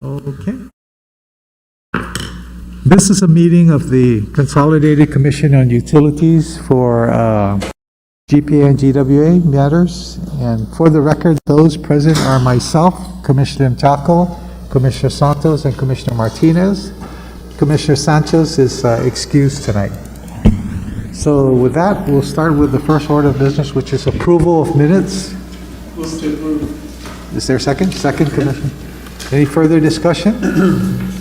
Okay. This is a meeting of the Consolidated Commission on Utilities for GPA and GWA matters. And for the record, those present are myself, Commissioner Chaco, Commissioner Santos, and Commissioner Martinez. Commissioner Sanchez is excused tonight. So with that, we'll start with the first order of business, which is approval of minutes. Move to approve. Is there a second? Second, Commissioner. Any further discussion?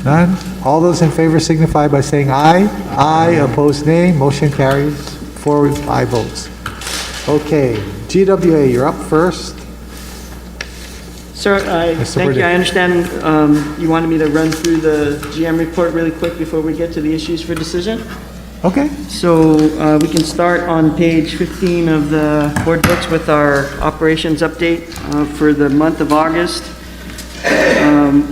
None? All those in favor signify by saying aye. Aye, opposed nay. Motion carries 4-5 votes. Okay, GWA, you're up first. Sir, thank you. I understand you wanted me to run through the GM report really quick before we get to the issues for decision. Okay. So we can start on page 15 of the board books with our operations update for the month of August.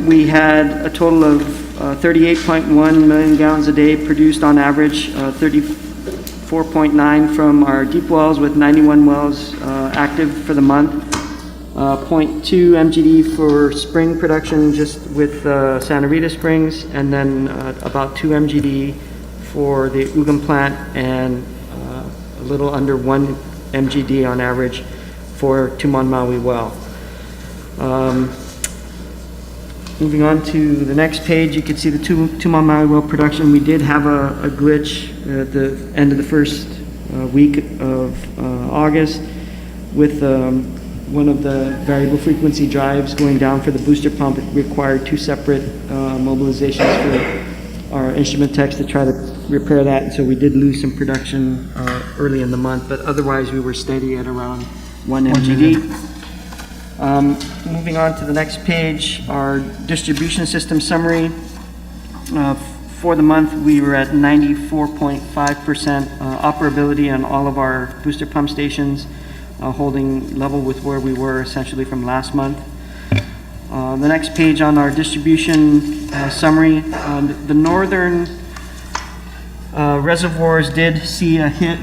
We had a total of 38.1 million gallons a day produced on average, 34.9 from our deep wells with 91 wells active for the month. 0.2 MGD for spring production just with Santa Rita Springs, and then about 2 MGD for the Ugam plant, and a little under 1 MGD on average for Tumon Maui well. Moving on to the next page, you can see the Tumon Maui well production. We did have a glitch at the end of the first week of August with one of the variable frequency drives going down for the booster pump. It required 2 separate mobilizations for our instrument techs to try to repair that, and so we did lose some production early in the month, but otherwise we were steady at around 1 MGD. Moving on to the next page, our distribution system summary. For the month, we were at 94.5% operability on all of our booster pump stations, holding level with where we were essentially from last month. The next page on our distribution summary, the northern reservoirs did see a hit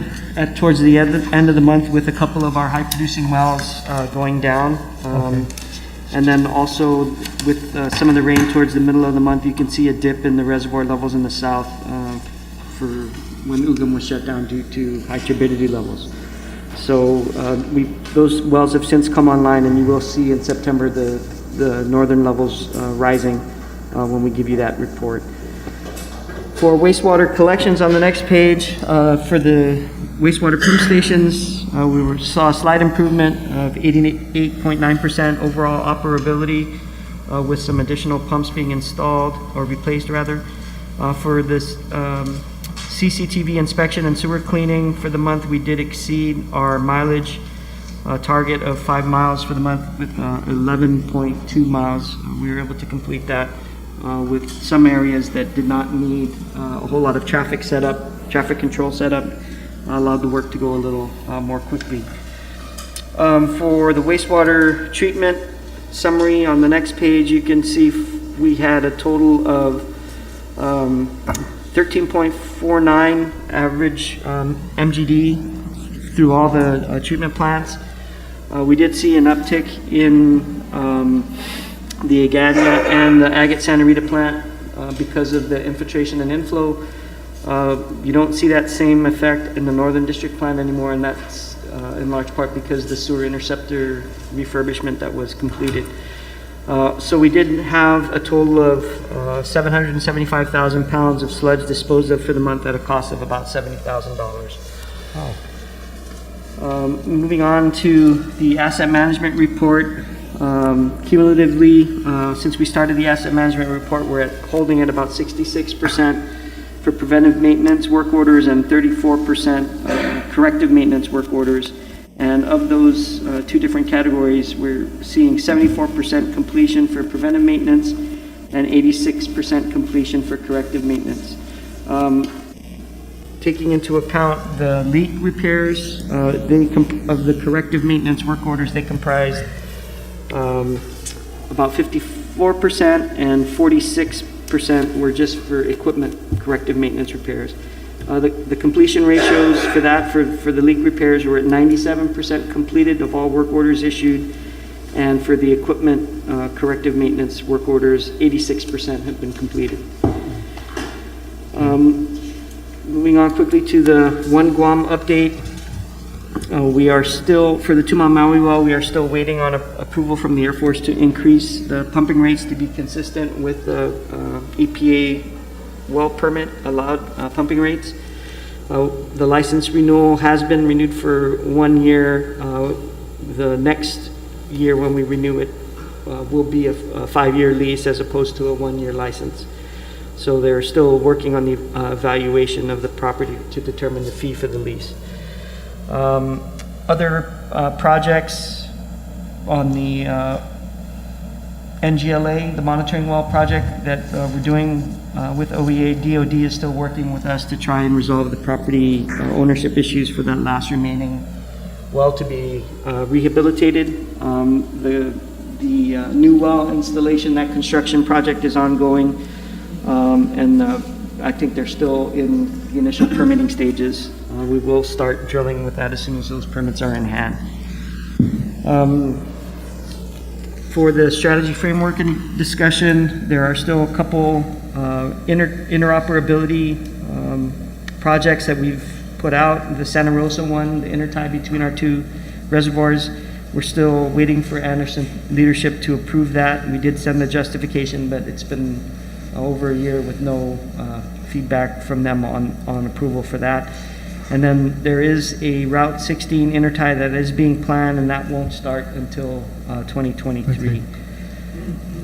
towards the end of the month with a couple of our high producing wells going down. And then also with some of the rain towards the middle of the month, you can see a dip in the reservoir levels in the south for when Ugam was shut down due to high turbidity levels. So those wells have since come online, and you will see in September the northern levels rising when we give you that report. For wastewater collections on the next page, for the wastewater pump stations, we saw a slight improvement of 88.9% overall operability with some additional pumps being installed, or replaced rather. For this CCTV inspection and sewer cleaning for the month, we did exceed our mileage target of 5 miles for the month with 11.2 miles. We were able to complete that with some areas that did not need a whole lot of traffic control setup, allowed the work to go a little more quickly. For the wastewater treatment summary on the next page, you can see we had a total of 13.49 average MGD through all the treatment plants. We did see an uptick in the Agadia and the Agate Santa Rita plant because of the infiltration and inflow. You don't see that same effect in the Northern District plant anymore, and that's in large part because the sewer interceptor refurbishment that was completed. So we did have a total of 775,000 pounds of sludge disposed of for the month at a cost of about $70,000. Oh. Moving on to the asset management report. Cumulatively, since we started the asset management report, we're holding at about 66% for preventive maintenance work orders and 34% corrective maintenance work orders. And of those 2 different categories, we're seeing 74% completion for preventive maintenance and 86% completion for corrective maintenance. Taking into account the leak repairs, of the corrective maintenance work orders, they comprised about 54%, and 46% were just for equipment corrective maintenance repairs. The completion ratios for that, for the leak repairs, were at 97% completed of all work orders issued, And for the equipment corrective maintenance work orders, 86% have been completed. Moving on quickly to the One Guam update. We are still, for the Tuma Maui well, we are still waiting on approval from the Air Force to increase the pumping rates to be consistent with the EPA well permit allowed pumping rates. The license renewal has been renewed for 1 year. The next year when we renew it will be a 5-year lease as opposed to a 1-year license. So they're still working on the evaluation of the property to determine the fee for the lease. Other projects on the NGLA, the monitoring well project that we're doing with OEA, DOD is still working with us to try and resolve the property ownership issues for that last remaining well to be rehabilitated. The new well installation, that construction project is ongoing, and I think they're still in the initial permitting stages. We will start drilling with that as soon as those permits are in hand. For the strategy framework and discussion, there are still a couple interoperability projects that we've put out. The Santa Rosa one, the intertie between our 2 reservoirs. We're still waiting for Anderson leadership to approve that. We did send the justification, but it's been over a year with no feedback from them on approval for that. And then there is a Route 16 intertie that is being planned, and that won't start until 2023. Okay.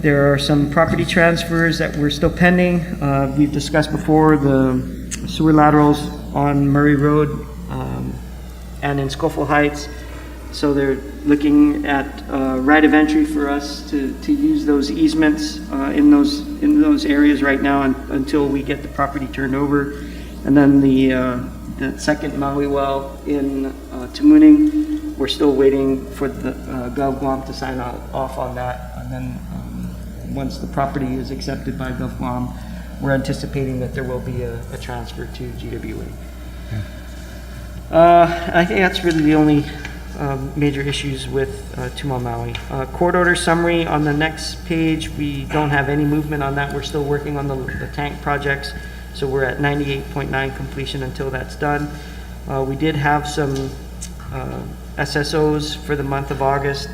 There are some property transfers that we're still pending. We've discussed before the sewer laterals on Murray Road and in Scofield Heights. So they're looking at right of entry for us to use those easements in those areas right now until we get the property turned over. And then the second Maui well in Tamuning, we're still waiting for the Gov Guam to sign off on that. And then once the property is accepted by Gov Guam, we're anticipating that there will be a transfer to GWA. I think that's really the only major issues with Tuma Maui. Court order summary on the next page, we don't have any movement on that. We're still working on the tank projects, so we're at 98.9 completion until that's done. We did have some SSOs for the month of August.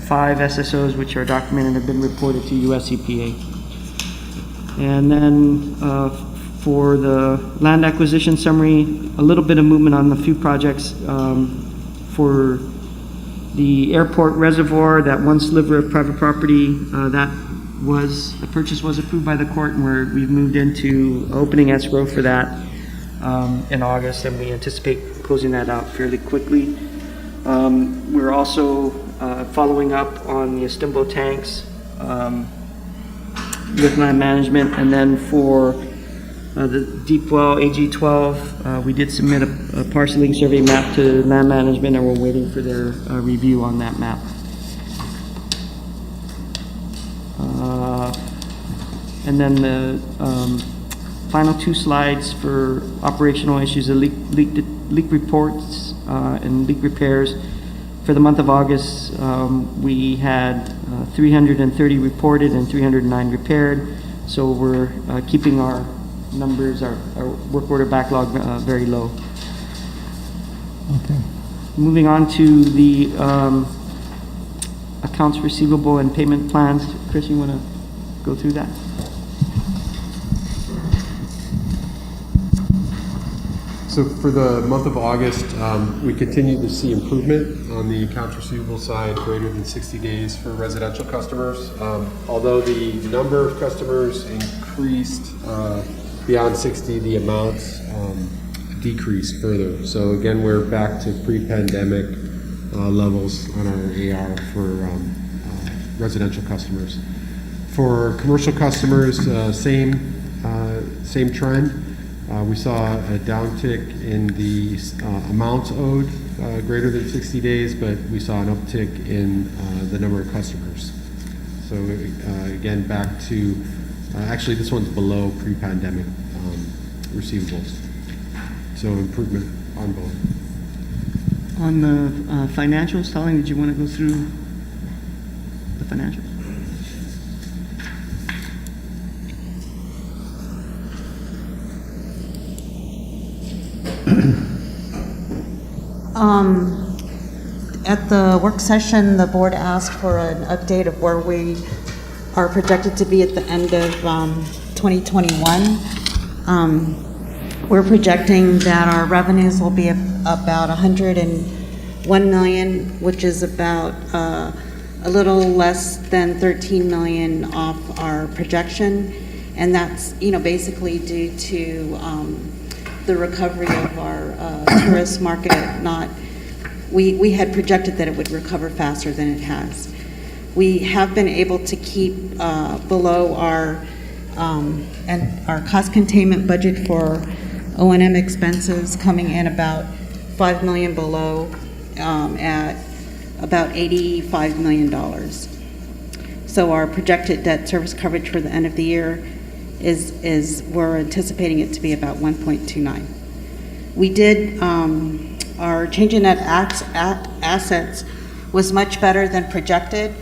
5 SSOs which are documented have been reported to US EPA. And then for the land acquisition summary, a little bit of movement on a few projects. For the airport reservoir, that one sliver of private property, the purchase was approved by the court, and we've moved into opening escrow for that in August, and we anticipate closing that out fairly quickly. We're also following up on the Estimbo tanks with land management, and then for the deep well AG12, we did submit a parceling survey map to land management, and we're waiting for their review on that map. And then the final 2 slides for operational issues, the leak reports and leak repairs. For the month of August, we had 330 reported and 309 repaired. So we're keeping our numbers, our work order backlog very low. Okay. Moving on to the accounts receivable and payment plans. Chris, you want to go through that? So for the month of August, we continue to see improvement on the accounts receivable side, greater than 60 days for residential customers. Although the number of customers increased beyond 60, the amounts decreased further. So again, we're back to pre-pandemic levels on our AR for residential customers. For commercial customers, same trend. We saw a downtick in the amounts owed greater than 60 days, but we saw an uptick in the number of customers. So again, back to, actually this one's below pre-pandemic receivables. So improvement on both. On the financials, Colleen, did you want to go through the financials? At the work session, the board asked for an update of where we are projected to be at the end of 2021. We're projecting that our revenues will be about 101 million, which is about a little less than 13 million off our projection, and that's basically due to the recovery of our tourist market. We had projected that it would recover faster than it has. We have been able to keep below our cost containment budget for O&M expenses, coming in about 5 million below at about $85 million. So our projected debt service coverage for the end of the year is we're anticipating it to be about 1.29. We did our change in net assets was much better than projected.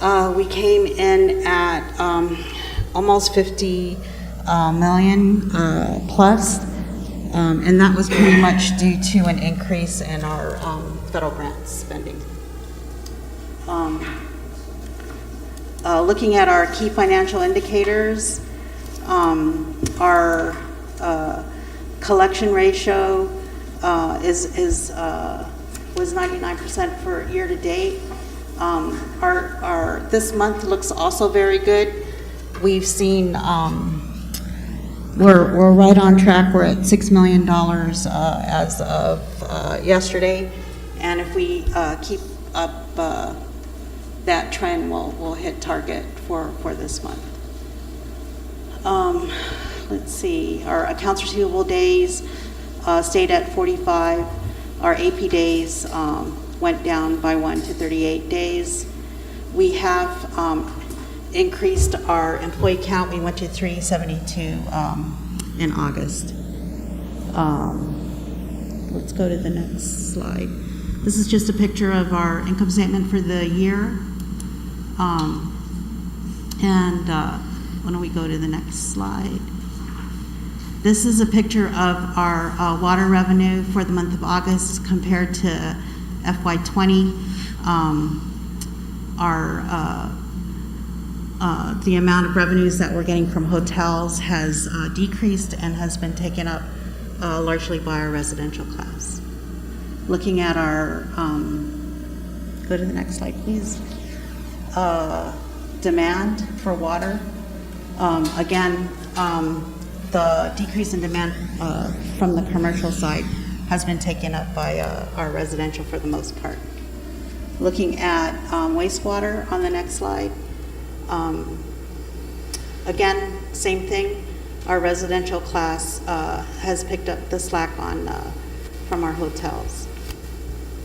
We came in at almost 50 million plus, and that was pretty much due to an increase in our federal grant spending. Looking at our key financial indicators, our collection ratio was 99% for year to date. Our this month looks also very good. We've seen we're right on track. We're at $6 million as of yesterday, and if we keep up that trend, we'll hit target for this month. Let's see. Our accounts receivable days stayed at 45. Our AP days went down by 1 to 38 days. We have increased our employee count. We went to 372 in August. Let's go to the next slide. This is just a picture of our income statement for the year. Why don't we go to the next slide? This is a picture of our water revenue for the month of August compared to FY20. The amount of revenues that we're getting from hotels has decreased and has been taken up largely by our residential class. Looking at our, go to the next slide, please. Demand for water. Again, the decrease in demand from the commercial side has been taken up by our residential for the most part. Looking at wastewater on the next slide. Again, same thing. Our residential class has picked up the slack from our hotels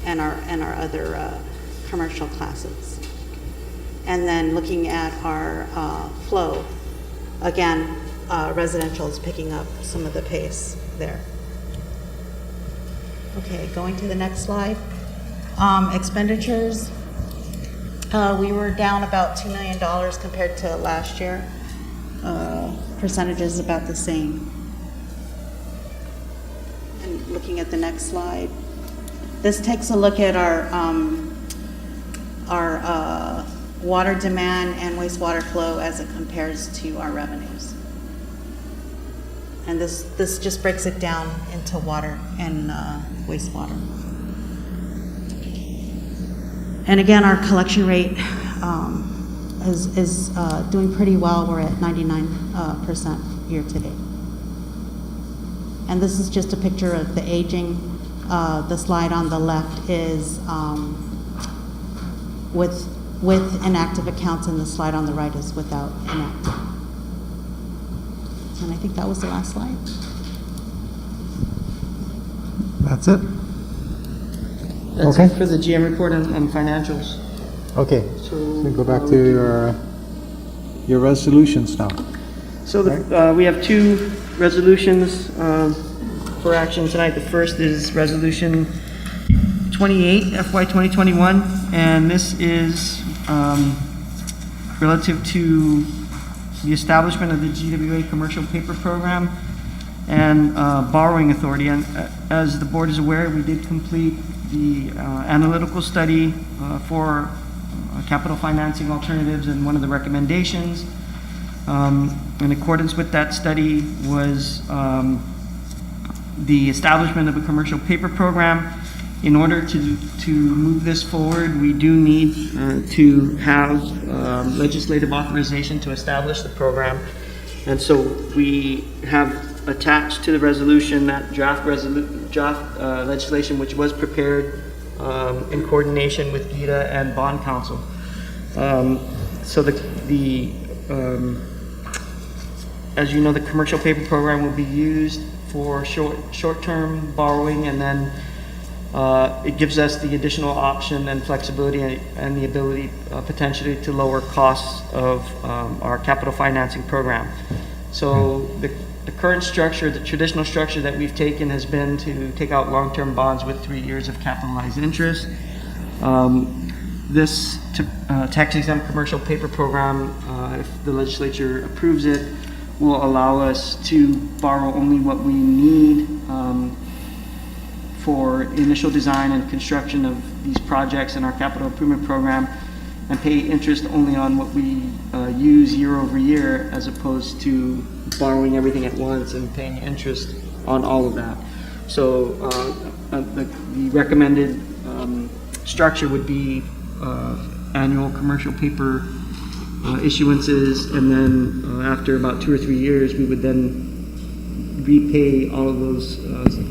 and our other commercial classes. And then looking at our flow, again, residential is picking up some of the pace there. Okay, going to the next slide. Expenditures. We were down about $2 million compared to last year. Percentage is about the same. And looking at the next slide. This takes a look at our water demand and wastewater flow as it compares to our revenues. And this just breaks it down into water and wastewater. And again, our collection rate is doing pretty well. We're at 99% year to date. And this is just a picture of the aging. The slide on the left is with inactive accounts, and the slide on the right is without inactive. And I think that was the last slide. That's it? That's Okay. it for the GM report and financials. Okay, So so go back to your resolutions now. So we have two resolutions for action tonight. The first is resolution 28, FY 2021, and this is relative to the establishment of the GWA Commercial Paper Program and borrowing authority. And as the board is aware, we did complete the analytical study for capital financing alternatives, and one of the recommendations in accordance with that study was the establishment of a commercial paper program. In order to move this forward, we do need to have legislative authorization to establish the program. And so we have attached to the resolution that draft legislation, which was prepared in coordination with GITA and Bond Council. So as you know, the commercial paper program will be used for short-term borrowing, and then it gives us the additional option and flexibility and the ability potentially to lower costs of our capital financing program. So the current structure, the traditional structure that we've taken has been to take out long-term bonds with 3 years of capitalized interest. This tax-exempt commercial paper program, if the legislature approves it, will allow us to borrow only what we need for initial design and construction of these projects in our capital improvement program, and pay interest only on what we use year over year, as opposed to borrowing everything at once and paying interest on all of that. So the recommended structure would be annual commercial paper issuances, and then after about 2 or 3 years, we would then repay all of those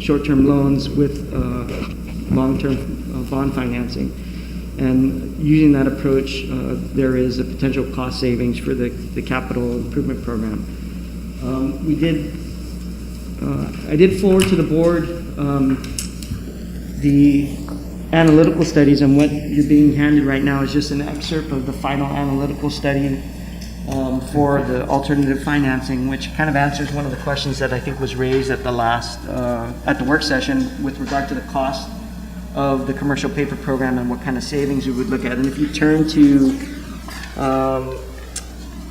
short-term loans with long-term bond financing. And using that approach, there is a potential cost savings for the capital improvement program. I did forward to the board the analytical studies, and what you're being handed right now is just an excerpt of the final analytical study for the alternative financing, which kind of answers one of the questions that I think was raised at the last at the work session with regard to the cost of the commercial paper program and what kind of savings we would look at. And if you turn to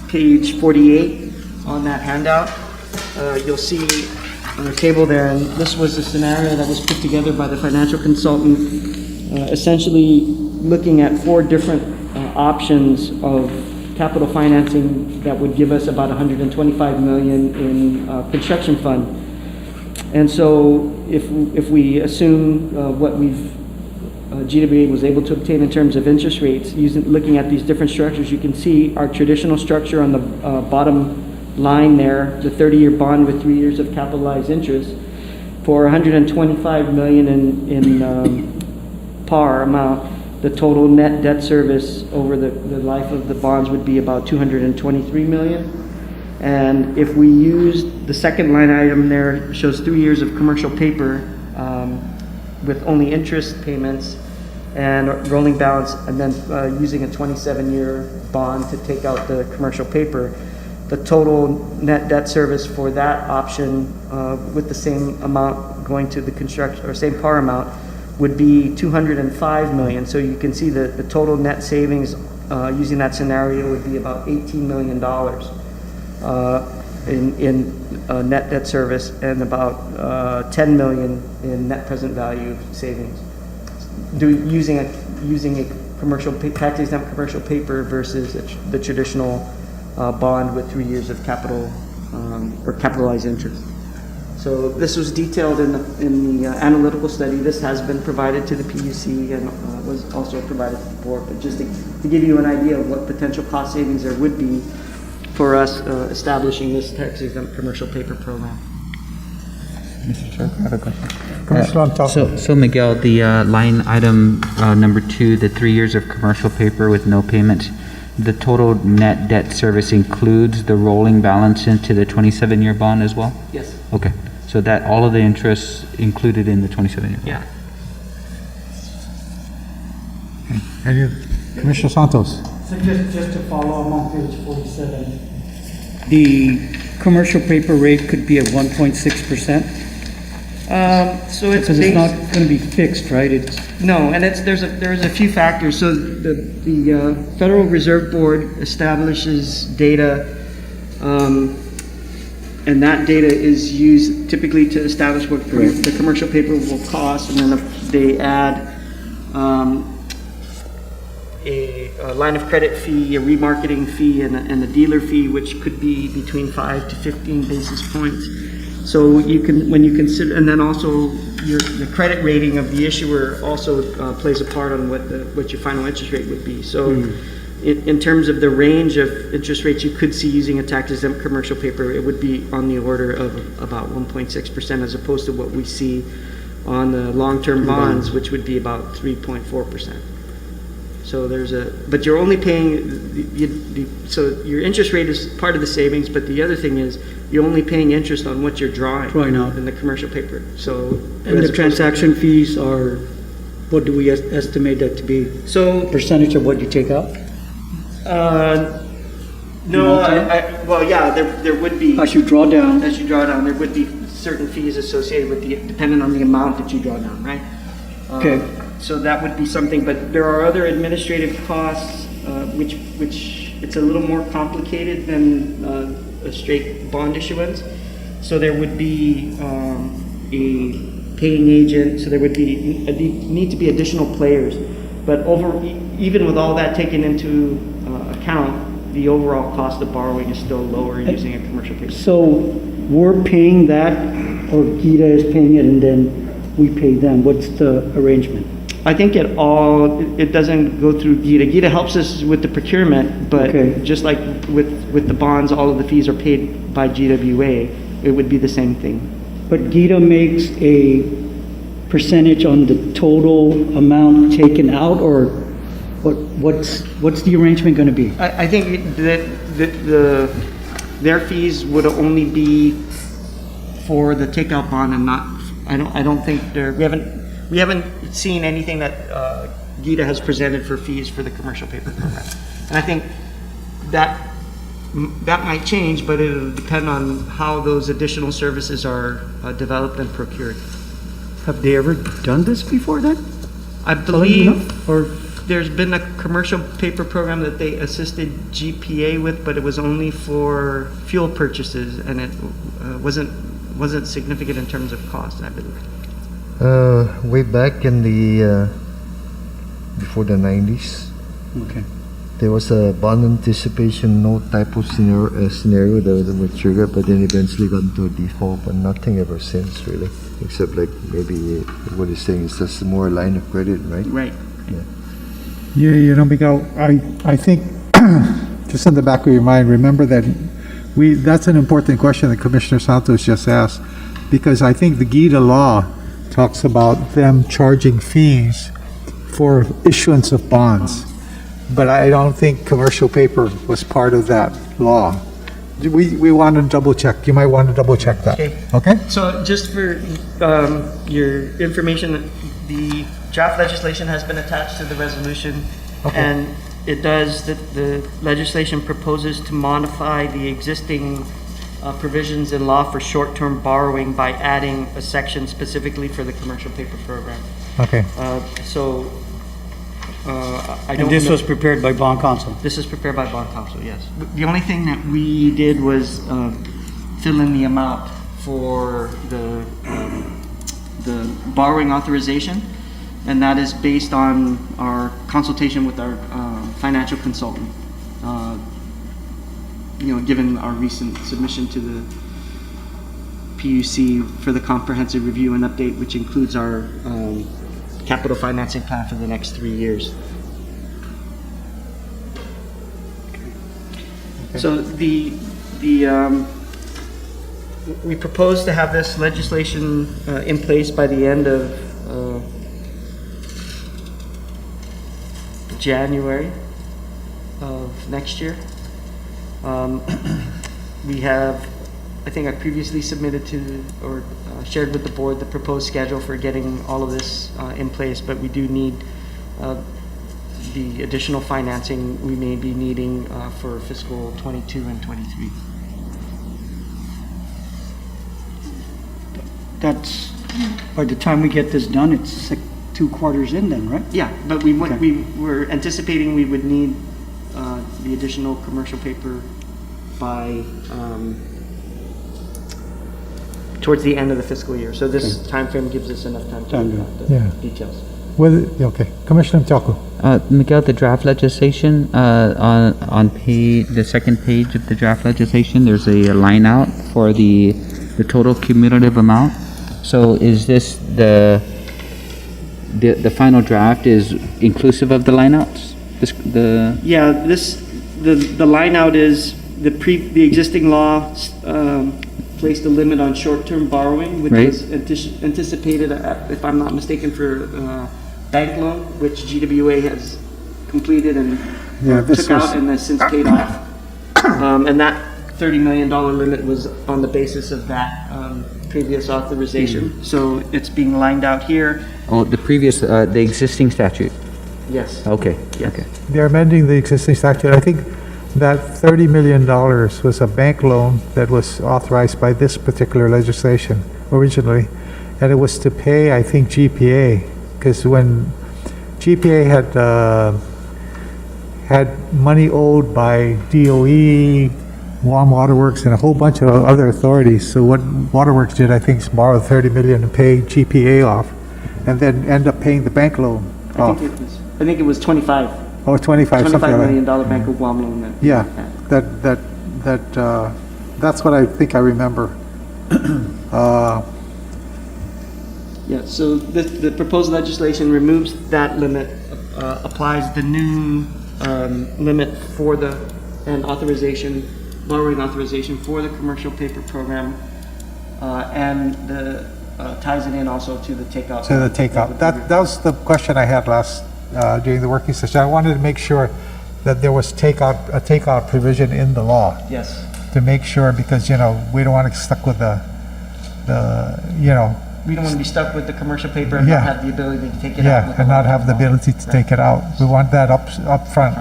page 48 on that handout, you'll see on the table there, and this was the scenario that was put together by the financial consultant, essentially looking at 4 different options of capital financing that would give us about $125 million in construction fund. And so if we assume what GWA was able to obtain in terms of interest rates, looking at these different structures, you can see our traditional structure on the bottom line there, the 30-year bond with 3 years of capitalized interest, for $125 million in par amount. The total net debt service over the life of the bonds would be about $223 million. And if we used the second line item there, shows 3 years of commercial paper with only interest payments and rolling balance, and then using a 27-year bond to take out the commercial paper, the total net debt service for that option with the same amount going to the construction, or same par amount, would be $205 million. So you can see the total net savings using that scenario would be about $18 million in net debt service, and about $10 million in net present value savings. Using a commercial tax-exempt commercial paper versus the traditional bond with 3 years of capital or capitalized interest. So this was detailed in the analytical study. This has been provided to the PUC and was also provided to the board. But just to give you an idea of what potential cost savings there would be for us establishing this tax-exempt commercial paper program. Mr. Chair, I have a question. Commissioner Montalvo. So Miguel, the line item number 2, the 3 years of commercial paper with no payments, the total net debt service includes the rolling balance into the 27-year bond as well? Yes. Okay, so that all of the interest included in the 27-year bond? Yeah. Any, Commissioner Santos. So just to follow, I'm on page 47. The commercial paper rate could be at 1.6%. So it's Because it's not based, going to be fixed, right? It's, no, and there's a few factors. So the Federal Reserve Board establishes data, and that data is used typically to establish what the commercial paper will cost, and then they add a line of credit fee, a remarketing fee, and a dealer fee, which could be between 5 to 15 basis points. So you can, when you consider, and then also the credit rating of the issuer also plays a part on what your final interest rate would be. So in terms of the range of interest rates you could see using a tax-exempt commercial paper, it would be on the order of about 1.6% as opposed to what we see on the long-term bonds, which would be about 3.4%. So but you're only paying, so your interest rate is part of the savings, but the other thing is you're only paying interest on what you're drawing out. in the commercial paper. So and the transaction fees are, what do we estimate that to be? So Percentage of what you take out? no, well, yeah, there would be. As you draw down? As you draw down, there would be certain fees associated with depending on the amount that you draw down, right? Okay. So that would be something, but there are other administrative costs, which it's a little more complicated than a straight bond issuance. So there would be a paying agent, so there would be need to be additional players. But even with all that taken into account, the overall cost of borrowing is still lower using a commercial paper. So we're paying that, or Gita is paying it, and then we pay them. What's the arrangement? I think it doesn't go through Gita. Gita helps us with the procurement, but Okay. just like with the bonds, all of the fees are paid by GWA. It would be the same thing. But Gita makes a percentage on the total amount taken out, or what's the arrangement going to be? I think that their fees would only be for the takeout bond and not. I don't think we haven't seen anything that Gita has presented for fees for the commercial paper program. And I think that might change, but it'll depend on how those additional services are developed and procured. Have they ever done this before then? I believe Or there's been a commercial paper program that they assisted Gpa with, but it was only for fuel purchases, and it wasn't significant in terms of cost, I believe. Way back in the before the 90s, okay. there was a bond anticipation note type of scenario that would trigger, but then eventually got into a default, but nothing ever since really, except like maybe what he's saying is just more a line of credit, right? Right. Yeah, Miguel, I think, just in the back of your mind, remember that that's an important question that Commissioner Santos just asked, because I think the Gita law talks about them charging fees for issuance of bonds. But I don't think commercial paper was part of that law. We want to double check. You might want to double check that. Okay? So just for your information, the draft legislation has been attached to the resolution, and it does, the legislation proposes to modify the existing provisions in law for short-term borrowing by adding a section specifically for the commercial paper program. Okay. I don't And this know- was prepared by bond counsel? This is prepared by bond counsel, yes. The only thing that we did was fill in the amount for the borrowing authorization, and that is based on our consultation with our financial consultant. Given our recent submission to the PUC for the comprehensive review and update, which includes our capital financing plan for the next 3 years. So we propose to have this legislation in place by the end of January of next year. We have, I think I previously submitted to or shared with the board the proposed schedule for getting all of this in place, but we do need the additional financing we may be needing for fiscal 22 and 23. That's By the time we get this done, it's 2 quarters in then, right? Yeah, but we were anticipating we would need the additional commercial paper by towards the end of the fiscal year. So this timeframe gives us enough time to work out the Yeah. details. Okay, Commissioner Mchako. Miguel, the draft legislation, on the second page of the draft legislation, there's a line out for the total cumulative amount. So is this the final draft is inclusive of the line outs? Yeah, the line out is the existing law placed a limit on short-term borrowing, which Right. was anticipated, if I'm not mistaken, for bank loan, which GWA has completed and Yeah, this took was- out and has since paid off. And that $30 million limit was on the basis of that previous authorization. So it's being lined out here. Oh, the existing statute. Yes. Okay, Yes. okay. They're amending the existing statute. I think that $30 million was a bank loan that was authorized by this particular legislation originally, and it was to pay, I think, GPA, because when GPA had money owed by DOE, Guam Waterworks, and a whole bunch of other authorities. So what Waterworks did, I think, is borrow $30 million and pay GPA off, and then end up paying the bank loan off. I think it was 25. Oh, 25, something $25 like million that. Bank of Guam loan. that- Yeah, that's what I think I remember. Yeah, so the proposed legislation removes that limit, applies the new limit for and authorization, borrowing authorization for the commercial paper program, and ties it in also to the takeout. To the takeout. That was the question I had during the working session. I wanted to make sure that there was a takeout provision in the law Yes. to make sure, because, we don't want to get stuck with We don't want to be stuck with the commercial paper and Yeah. not have the ability to take it out. yeah, with and the not law. have the ability to take it out. We want that up front.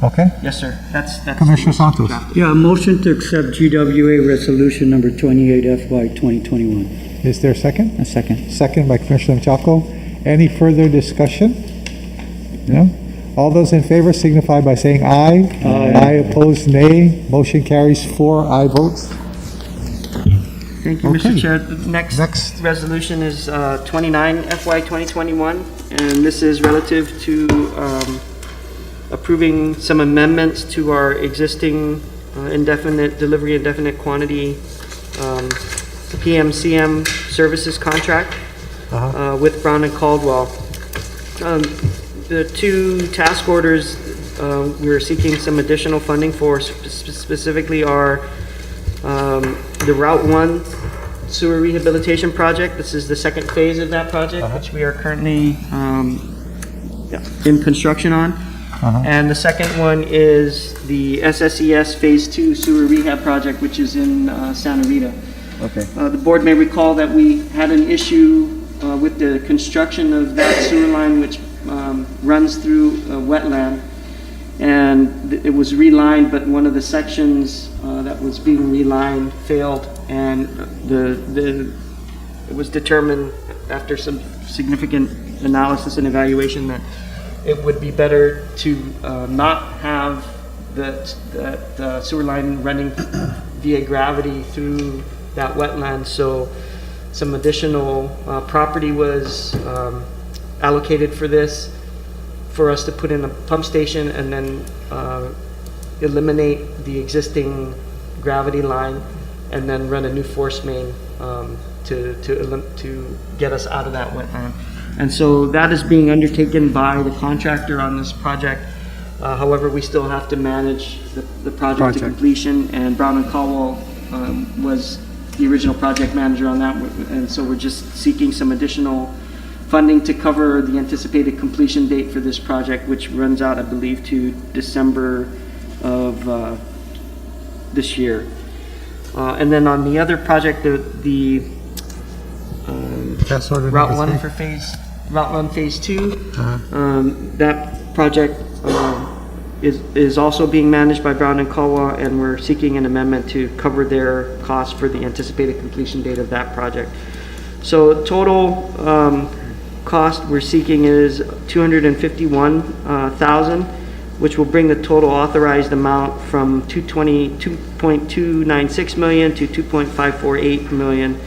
Okay? Yes, sir. That's Commissioner Santos. drafted. Yeah, a motion to accept GWA Resolution Number 28 FY 2021. Is there a second? A second. Second by Commissioner Mchako. Any further discussion? No? All those in favor signify by saying aye. Aye, opposed, nay. Motion carries 4 aye votes. Thank you, Okay. Mr. Chair. The next resolution is 29 FY 2021, and this is relative to approving some amendments to our existing indefinite delivery, indefinite quantity PMCM services contract with Brown and Caldwell. The 2 task orders we're seeking some additional funding for specifically are the Route 1 sewer rehabilitation project. This is the second phase of that project, which we are currently in construction on. And the second one is the SSES Phase 2 sewer rehab project, which is in Santa Rita. Okay. The board may recall that we had an issue with the construction of that sewer line, which runs through a wetland. And it was relined, but one of the sections that was being relined failed, and it was determined after some significant analysis and evaluation that it would be better to not have that sewer line running via gravity through that wetland. So some additional property was allocated for this, for us to put in a pump station and then eliminate the existing gravity line and then run a new force main to get us out of that wetland. And so that is being undertaken by the contractor on this project. However, we still have to manage the project to completion, and Brown and Caldwell was the original project manager on that, and so we're just seeking some additional funding to cover the anticipated completion date for this project, which runs out, I believe, to December of this year. And then on the other project, the Task order Route number 1 three. for Route 1 Phase 2, that project is also being managed by Brown and Caldwell, and we're seeking an amendment to cover their costs for the anticipated completion date of that project. So total cost we're seeking is $251,000, which will bring the total authorized amount from $2.296 million to $2.548 million.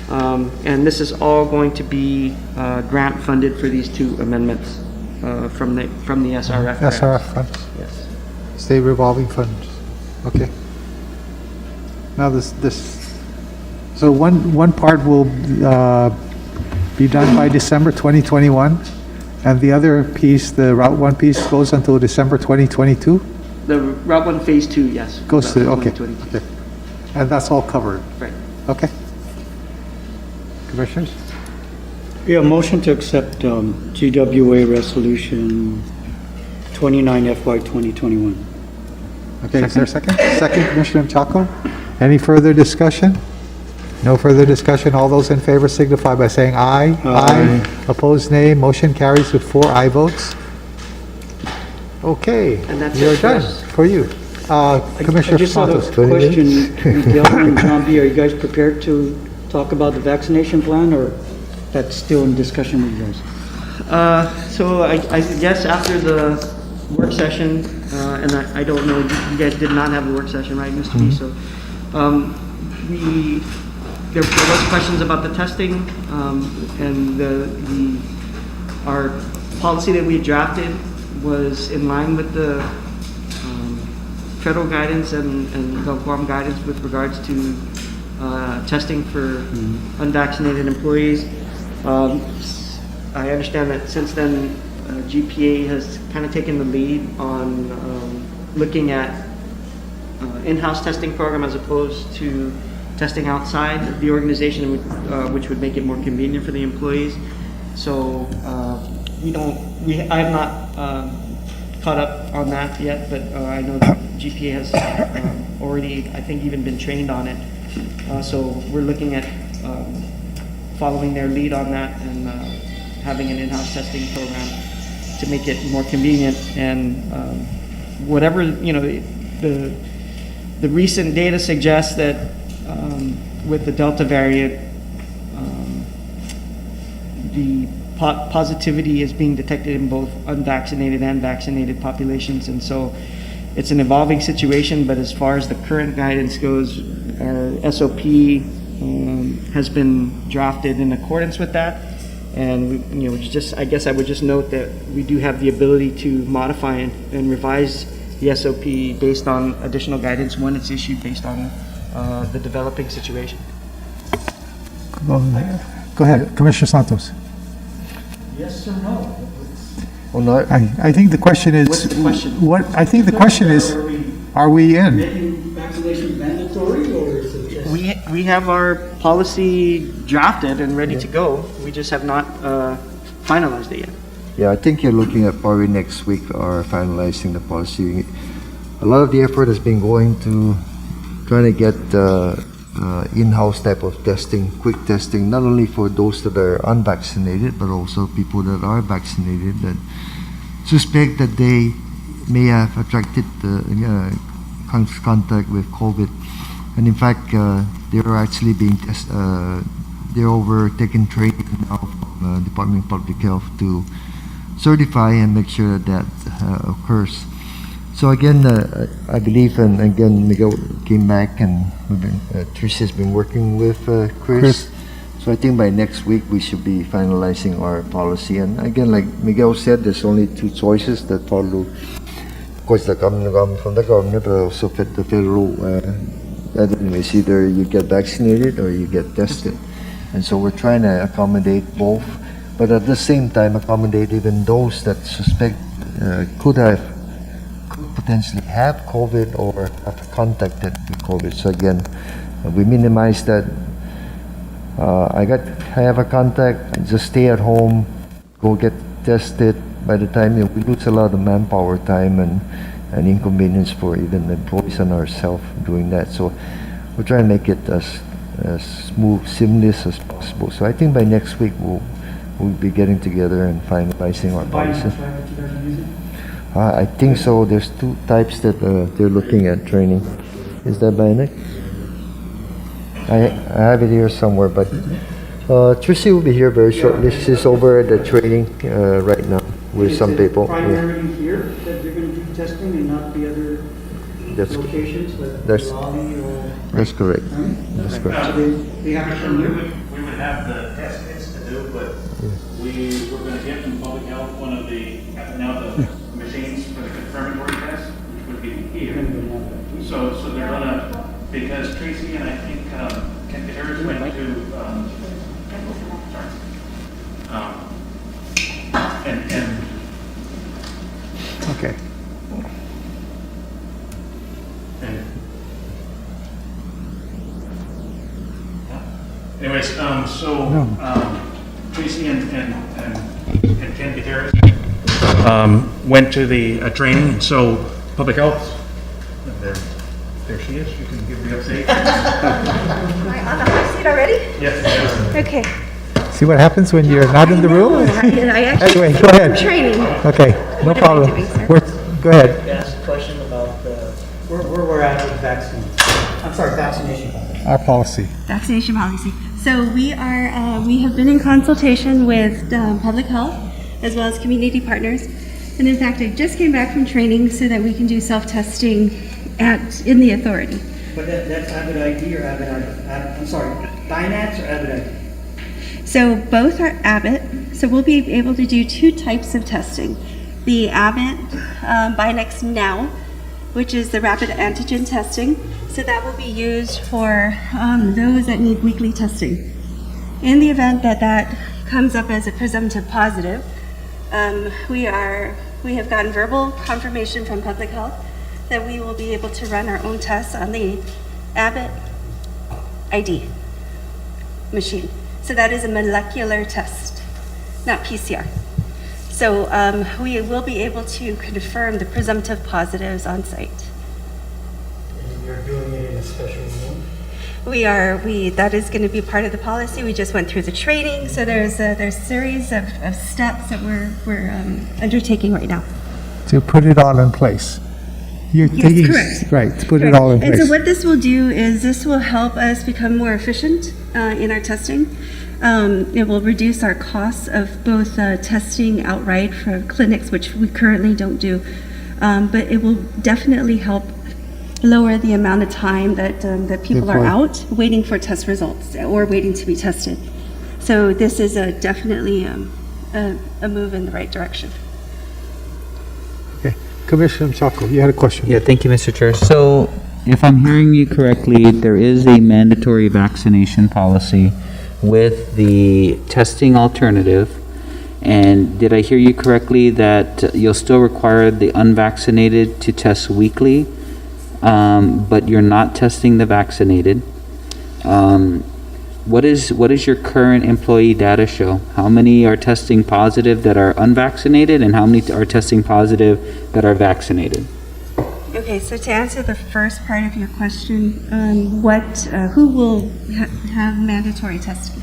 And this is all going to be grant funded for these two amendments from the SRF. grants. SRF funds, Yes. state revolving funds. Okay. Now so one part will be done by December 2021, and the other piece, the Route 1 piece, goes until December 2022? The Route 1 Phase 2, yes. Goes to, Route okay. 2022. Okay. And that's all covered? Right. Okay. Commissioners? Yeah, motion to accept GWA Resolution 29 FY 2021. Okay, is there a second? Second, Commissioner Chaco. Any further discussion? No further discussion. All those in favor signify by saying aye. Aye. Opposed, nay. Motion carries with 4 aye votes. Okay, And that's you're it for done us. for you. Commissioner I just had a Santos. question, Miguel and John B., are you guys prepared to talk about the vaccination plan, or that's still in discussion with you guys? So I guess after the work session, and I don't know, you guys did not have a work session, right, Mr. B? So, there was questions about the testing, and our policy that we drafted was in line with the federal guidance and Guam guidance with regards to testing for unvaccinated employees. I understand that since then, GPA has kind of taken the lead on looking at in-house testing program as opposed to testing outside the organization, which would make it more convenient for the employees. So I have not caught up on that yet, but I know that GPA has already, I think, even been trained on it. So we're looking at following their lead on that and having an in-house testing program to make it more convenient. And whatever, the recent data suggests that with the Delta variant, the positivity is being detected in both unvaccinated and vaccinated populations. And so it's an evolving situation, but as far as the current guidance goes, our SOP has been drafted in accordance with that. And, I guess I would just note that we do have the ability to modify and revise the SOP based on additional guidance when it's issued based on the developing situation. Go ahead, Commissioner Santos. Yes or no? Oh, no, I think the question is. What's the question? I think the question is, are we in? Making vaccination mandatory, or is it just? We have our policy drafted and ready to go. We just have not finalized it yet. yeah, I think you're looking at probably next week or finalizing the policy. A lot of the effort has been going to trying to get in-house type of testing, quick testing, not only for those that are unvaccinated, but also people that are vaccinated that suspect that they may have attracted contact with COVID. And in fact, they're actually being they're overtaking training now from Department of Public Health to certify and make sure that occurs. So again, I believe, and again, Miguel came back, and Trish has been working with Chris. So I think by next week we should be finalizing our policy. And again, like Miguel said, there's only 2 choices that follow. Of course, the government from the government, but also the federal. It's either you get vaccinated or you get tested. And so we're trying to accommodate both, but at the same time accommodate even those that suspect could potentially have COVID or have contacted with COVID. So again, we minimize that. I have a contact, just stay at home, go get tested. By the time we lose a lot of manpower time and inconvenience for even the employees and ourselves doing that. So we're trying to make it as smooth, seamless as possible. So I think by next week we'll be getting together and finalizing our policy. I think so. There's 2 types that they're looking at training. Is that Bionic? I have it here somewhere, but Tracy will be here very shortly. She's over at the training right now with some people. Yeah. Primarily here that they're going to do testing and not the other That's- locations, like that's- Lobby or? That's correct. That's correct. So they have to come We here? would have the test kits to do, but we were gonna get from public health one of the, now the machines for the confirmatory test, which would be here. So they're gonna, because Tracy and I think, Ken Harris went to, sorry. And Okay. anyways, Tracy and Ken Harris went to the training, so public health, there she is, you can give the update. Am I on the hot seat already? Yes. Okay. See what happens when you're not in the room? I actually Anyway, go ahead. training. Okay, no What am I problem. doing, sir? Go ahead. Ask a question about where we're at with vaccines. I'm sorry, vaccination. Our policy. Vaccination policy. So we have been in consultation with public health as well as community partners. And in fact, I just came back from training so that we can do self-testing in the authority. But that's Avid ID or I'm sorry, Dynax or Avid ID? So both are Abbott. So we'll be able to do two types of testing. The Abbott Binax Now, which is the rapid antigen testing. So that will be used for those that need weekly testing. In the event that that comes up as a presumptive positive, we have gotten verbal confirmation from public health that we will be able to run our own tests on the Abbott ID machine. So that is a molecular test, not PCR. So we will be able to confirm the presumptive positives on site. And you're doing it in a special room? That is going to be part of the policy. We just went through the training, so there's a series of steps that we're undertaking right now. To put it all in place. You're Yes, taking, correct. right, to put it all in And place. so what this will do is this will help us become more efficient in our testing. It will reduce our costs of both testing outright for clinics, which we currently don't do, but it will definitely help lower the amount of time that people are out waiting for test results or waiting to be tested. So this is definitely a move in the right direction. Okay. Commissioner Chaco, you had a question? Yeah, thank you, Mr. Chair. So, if I'm hearing you correctly, there is a mandatory vaccination policy with the testing alternative. And did I hear you correctly that you'll still require the unvaccinated to test weekly, but you're not testing the vaccinated? What is your current employee data show? How many are testing positive that are unvaccinated, and how many are testing positive that are vaccinated? Okay, so to answer the first part of your question, who will have mandatory testing?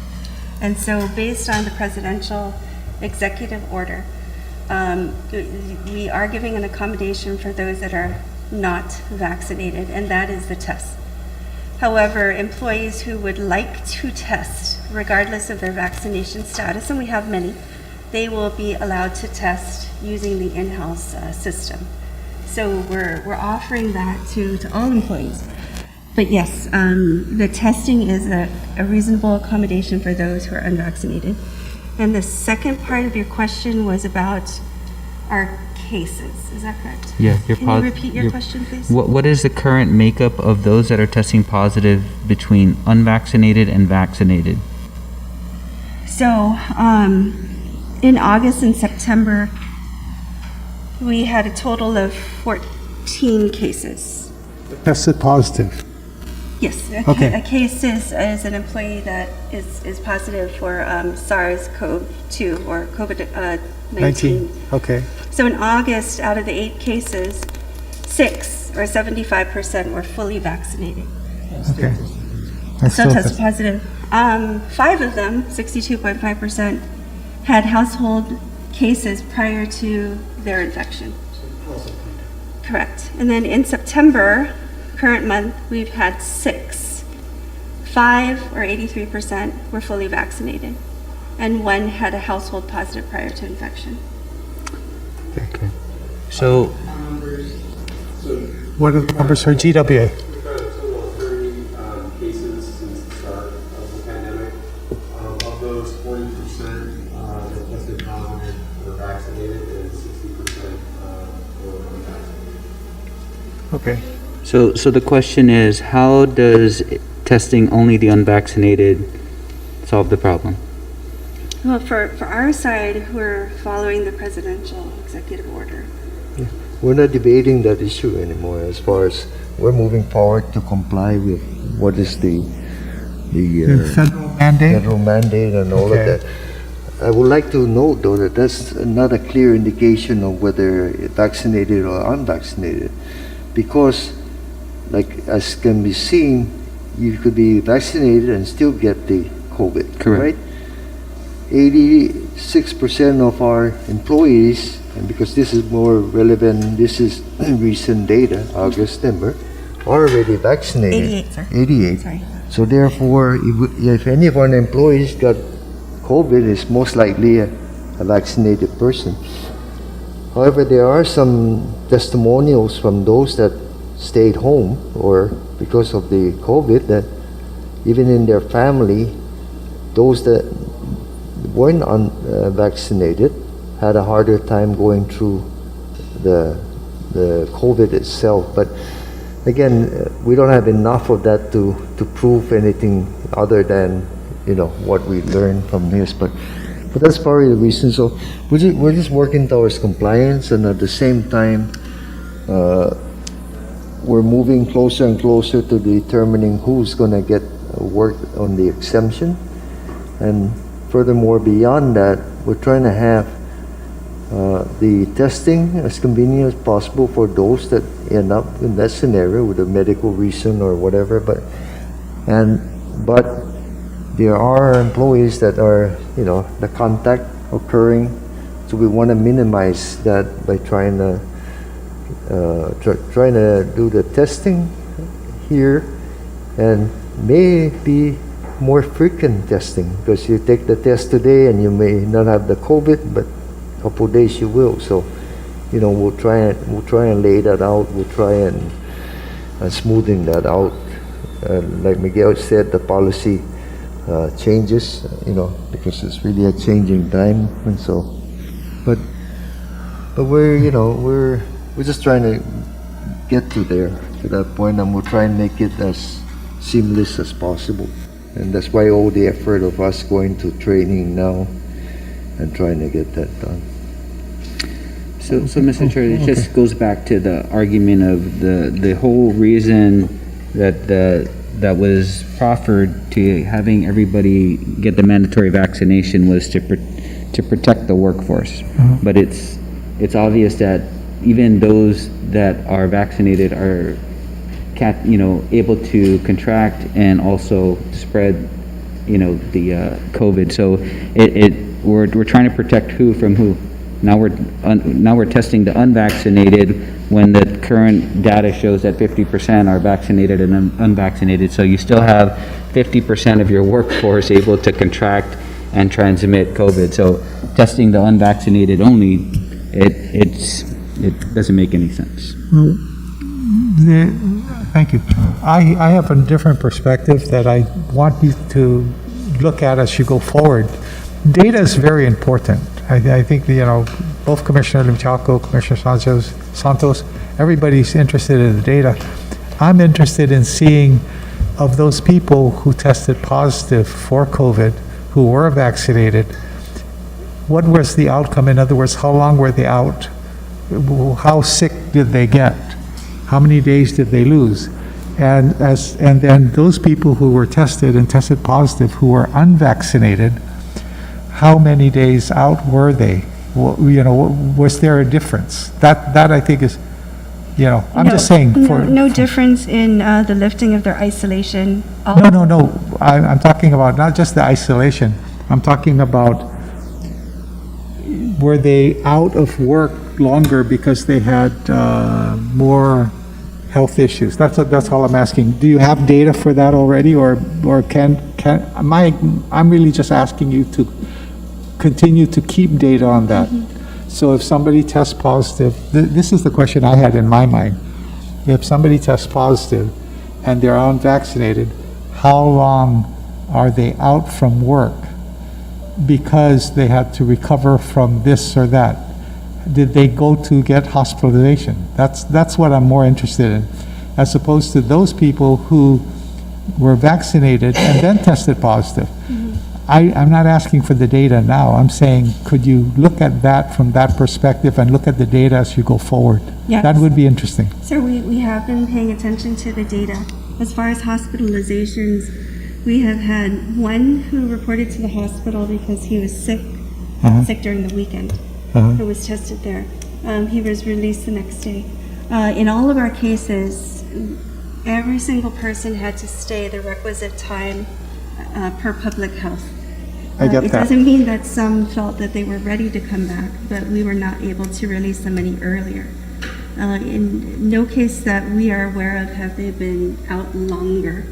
And so based on the presidential executive order, we are giving an accommodation for those that are not vaccinated, and that is the test. However, employees who would like to test, regardless of their vaccination status, and we have many, they will be allowed to test using the in-house system. So we're offering that to all employees. But yes, the testing is a reasonable accommodation for those who are unvaccinated. And the second part of your question was about our cases, is that correct? Yeah, Can you repeat your question, please? What is the current makeup of those that are testing positive between unvaccinated and vaccinated? So, in August and September, we had a total of 14 cases. Tested positive. Yes, Okay. a case is an employee that is positive for SARS-CoV-2 or COVID-19. Okay. So in August, out of the 8 cases, 6 or 75% were fully vaccinated. Okay. So tested positive. 5 of them, 62.5%, had household cases prior to their infection. Correct. And then in September, current month, we've had 6 5 or 83% were fully vaccinated, and 1 had a household positive prior to infection. Okay. So, What are the numbers for GWA? We've had a total of 30 cases since the start of the pandemic. Of those, 40% that tested positive were vaccinated, and 60% were unvaccinated. Okay. so the question is, how does testing only the unvaccinated solve the problem? Well, for our side, we're following the presidential executive order. We're not debating that issue anymore as far as we're moving forward to comply with what is the Federal mandate? federal mandate and all Okay. of that. I would like to note though that that's not a clear indication of whether vaccinated or unvaccinated, because like as can be seen, you could be vaccinated and still get the COVID, Correct. right? 86% of our employees, and because this is more relevant, this is recent data, August, September, are already vaccinated. 88, sir. 88. Sorry. So therefore, if any of our employees got COVID, it's most likely a vaccinated person. However, there are some testimonials from those that stayed home or because of the COVID that even in their family, those that weren't vaccinated had a harder time going through the COVID itself. But again, we don't have enough of that to prove anything other than what we learned from this. But that's probably the reason. So we're just working towards compliance, and at the same time, we're moving closer and closer to determining who's going to get work on the exemption. And furthermore, beyond that, we're trying to have the testing as convenient as possible for those that end up in that scenario with a medical reason or whatever. But there are employees that are, the contact occurring, so we want to minimize that by trying to do the testing here, and maybe more frequent testing, because you take the test today and you may not have the COVID, but a couple of days you will. So, we'll try and lay that out. We'll try and smoothing that out. Like Miguel said, the policy changes, because it's really a changing time, and so. But we're just trying to get to that point, and we'll try and make it as seamless as possible. And that's why all the effort of us going to training now and trying to get that done. So Mr. Chair, it just goes back to the argument of the whole reason that was proffered to having everybody get the mandatory vaccination was to protect the workforce. But it's obvious that even those that are vaccinated are able to contract and also spread the COVID. So we're trying to protect who from who. Now we're testing the unvaccinated when the current data shows that 50% are vaccinated and unvaccinated. So you still have 50% of your workforce able to contract and transmit COVID. So testing the unvaccinated only, it doesn't make any sense. Well, thank you. I have a different perspective that I want you to look at as you go forward. Data is very important. I think, both Commissioner Limchaco, Commissioner Santos, everybody's interested in the data. I'm interested in seeing of those people who tested positive for COVID, who were vaccinated, what was the outcome? In other words, how long were they out? How sick did they get? How many days did they lose? And then those people who were tested and tested positive who were unvaccinated, how many days out were they? Was there a difference? That I think is, I'm just saying for... No difference in the lifting of their isolation. No. I'm talking about not just the isolation. I'm talking about, were they out of work longer because they had more health issues. That's all I'm asking. Do you have data for that already, or I'm really just asking you to continue to keep data on that. So if somebody tests positive, this is the question I had in my mind. If somebody tests positive and they're unvaccinated, how long are they out from work because they had to recover from this or that? Did they go to get hospitalization? That's what I'm more interested in, as opposed to those people who were vaccinated and then tested positive. I'm not asking for the data now. I'm saying, could you look at that from that perspective and look at the data as you go forward? Yes. That would be interesting. Sir, we have been paying attention to the data. As far as hospitalizations, we have had one who reported to the hospital because he was sick during the weekend, who was tested there. He was released the next day. In all of our cases, every single person had to stay the requisite time per public health. I get it that. doesn't mean that some felt that they were ready to come back, but we were not able to release them any earlier. In no case that we are aware of have they been out longer.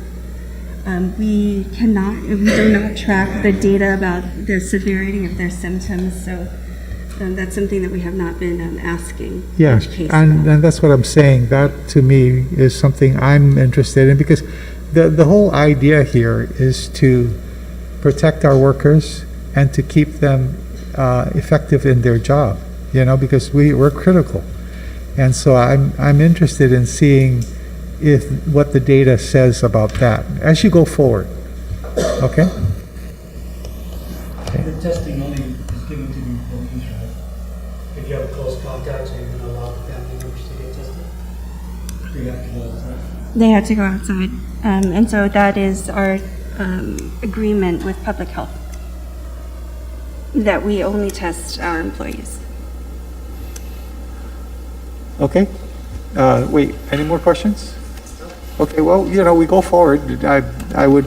We do not track the data about the severity of their symptoms, so that's something that we have not been asking. Yes, each case and about. that's what I'm saying. That, to me, is something I'm interested in, because the whole idea here is to protect our workers and to keep them effective in their job, because we're critical. And so I'm interested in seeing what the data says about that as you go forward. Okay? The testing only is given to the employees, right? If you have a close contact, so you're going to allow the family members to get tested? They have to go outside. They had to go outside, and so that is our agreement with public health, that we only test our employees. Okay. Wait, any more questions? Okay, well, we go forward. I would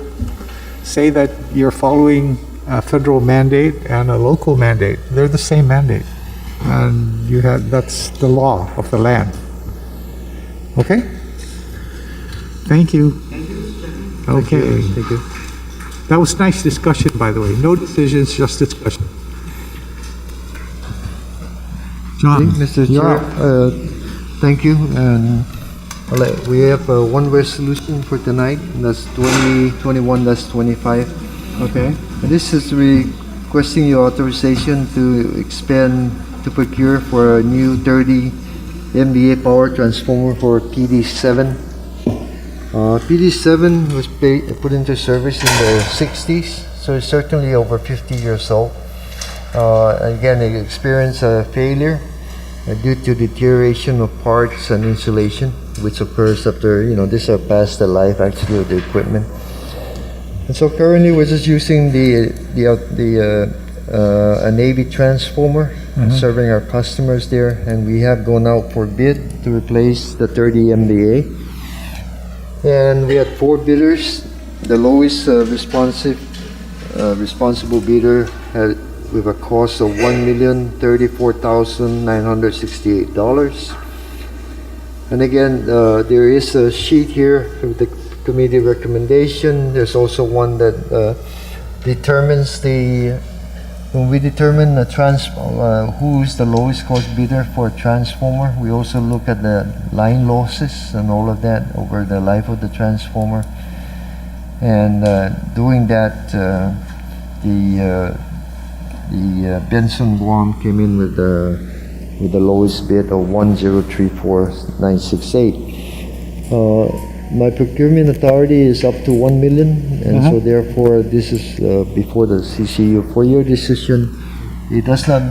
say that you're following a federal mandate and a local mandate. They're the same mandate. And that's the law of the land. Okay? Thank you. Okay. Thank you. That was nice discussion, by the way. No decisions, just discussion. John, Mr. you're Chair, up. thank you. And we have one resolution for tonight. That's 2021-25. Okay. And this is requesting your authorization to procure for a new 30 MVA power transformer for PD7. PD7 was put into service in the 60s, so it's certainly over 50 years old. Again, it experienced a failure due to deterioration of parts and insulation, which occurs after, these are past the life actually of the equipment. And so currently we're just using a Navy transformer serving our customers there, and we have gone out for bid to replace the 30 MVA. And we had 4 bidders. The lowest responsible bidder had with a cost of $1,034,968. And again, there is a sheet here with the committee recommendation. There's also one that determines when we determine who is the lowest cost bidder for a transformer, we also look at the line losses and all of that over the life of the transformer. And doing that, the Benson Guam came in with the lowest bid of $1,034,968. My procurement authority is up to $1 million, and so therefore this is before the CCU. For your decision, it does not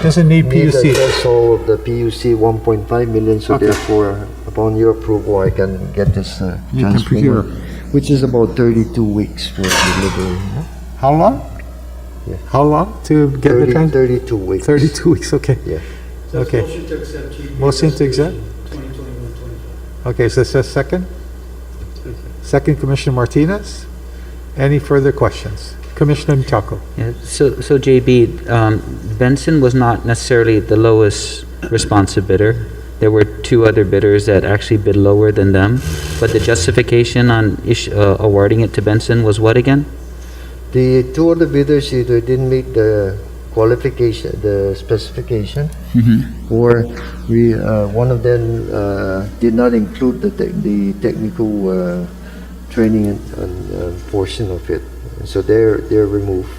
doesn't need PUC. the threshold of the PUC 1.5 million. So therefore, upon your approval, I can get this transformer, which is about 32 weeks for delivery. How long? Yeah. How long to get the transfer? 32 weeks. 32 weeks, okay. Yeah. So it's Okay. motion to accept GPA Motion to accept? 2021-25. Okay, so it says second? Second, Commissioner Martinez. Any further questions? Commissioner Mchako. Yeah, so JB, Benson was not necessarily the lowest responsive bidder. there were two other bidders that actually bid lower than them, but the justification on awarding it to Benson was what again? The two other bidders either didn't meet the qualification, the specification, or one of them did not include the technical training and portion of it. So they're removed.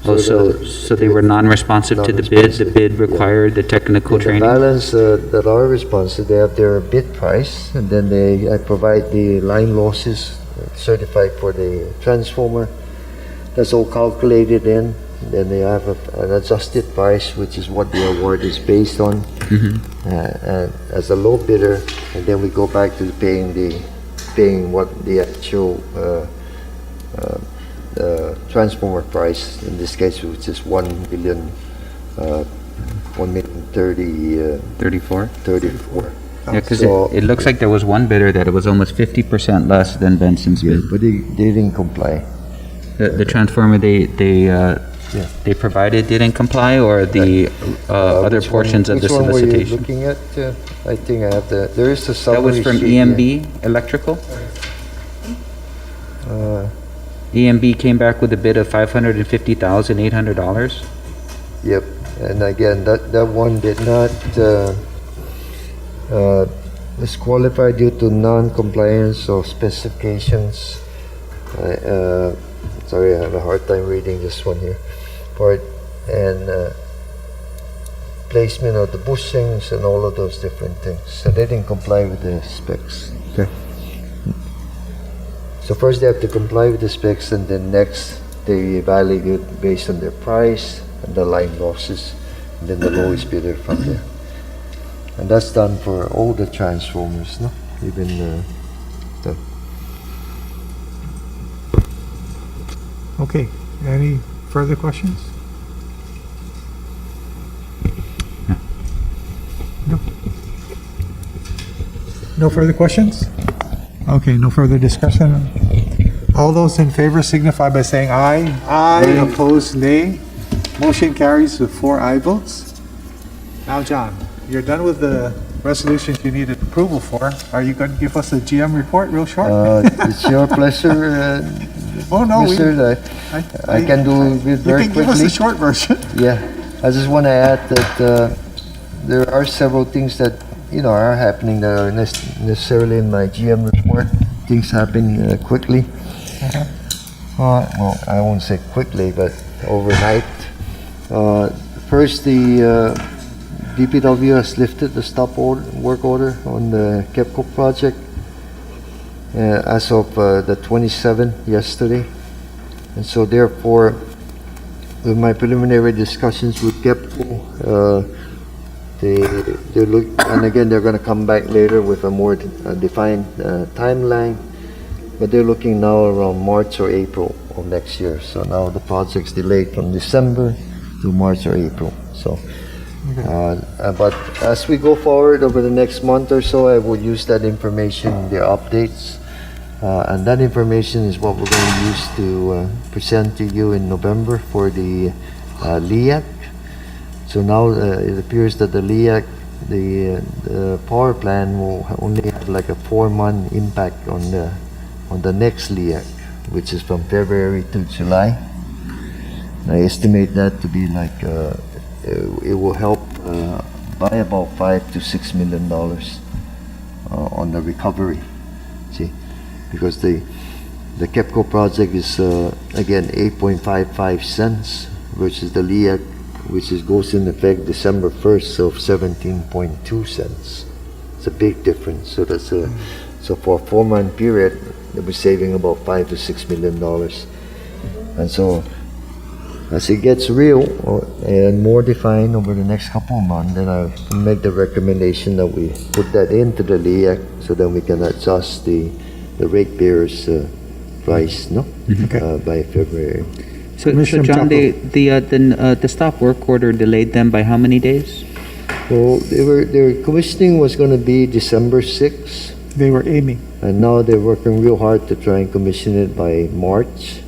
So they were non-responsive to the bid? The bid required the technical The training? balance that are responsive, they have their bid price, and then I provide the line losses certified for the transformer. That's all calculated in. Then they have an adjusted price, which is what the award is based on, and as a low bidder, and then we go back to paying what the actual transformer price in this case, which is 34? 34. Yeah, because So- it looks like there was one bidder that it was almost 50% less than Benson's Yeah, bid. but they didn't comply. The transformer they provided didn't comply, or the other Which one- portions of the Which one were you solicitation? looking at? I think I have there is a That summary was from sheet here. EMB Electrical? Uh, EMB came back with a bid of $550,800. Yep, and again, that one did not disqualify due to non-compliance of specifications. Sorry, I have a hard time reading this one here. And placement of the bushings and all of those different things. So they didn't comply with the specs. Okay. So first they have to comply with the specs, and then next they evaluate based on their price and the line losses, and then the lowest bidder from there. And that's done for all the transformers, no? Even the Okay, any further questions? No. No further questions? Okay, no further discussion. All those in favor signify by saying aye. Aye. Opposed, nay. Motion carries with 4 aye votes. Now, John, you're done with the resolutions you needed approval for. Are you going to give us a GM report real short? it's your pleasure, Oh, no, Mr. I can do it you very can give us quickly. a short version. Yeah, I just want to add that there are several things that are happening that are necessarily in my GM report. Things happen quickly. Well, I won't say quickly, but overnight. First, the DPW has lifted the work order on the Gpwa project as of the 27th yesterday, and so therefore, with my preliminary discussions with Gpwa, they look, and again they're going to come back later with a more defined timeline, but they're looking now around March or April of next year. So now the project's delayed from December to March or April. So, but as we go forward over the next month or so, I will use that information, their updates, and that information is what we're going to use to present to you in November for the LEAC. So now it appears that the LEAC, the power plant will only have like a 4-month impact on the next LEAC, which is from February to July. I estimate that to be like it will help by about $5 to $6 million on the recovery. See, because the Gpwa project is again 8.55 cents versus the LEAC, which goes in effect December 1st of 17.2 cents. It's a big difference. So that's so for a 4-month period, they'll be saving about $5 to $6 million. And so as it gets real and more defined over the next couple of months, then I'll make the recommendation that we put that into the LEAC so that we can adjust the ratepayers price, by February. So Commissioner John, Chapo. the stop work order delayed them by how many days? Well, their commissioning was going to be December 6th, They were aiming. and now they're working real hard to try and commission it by March.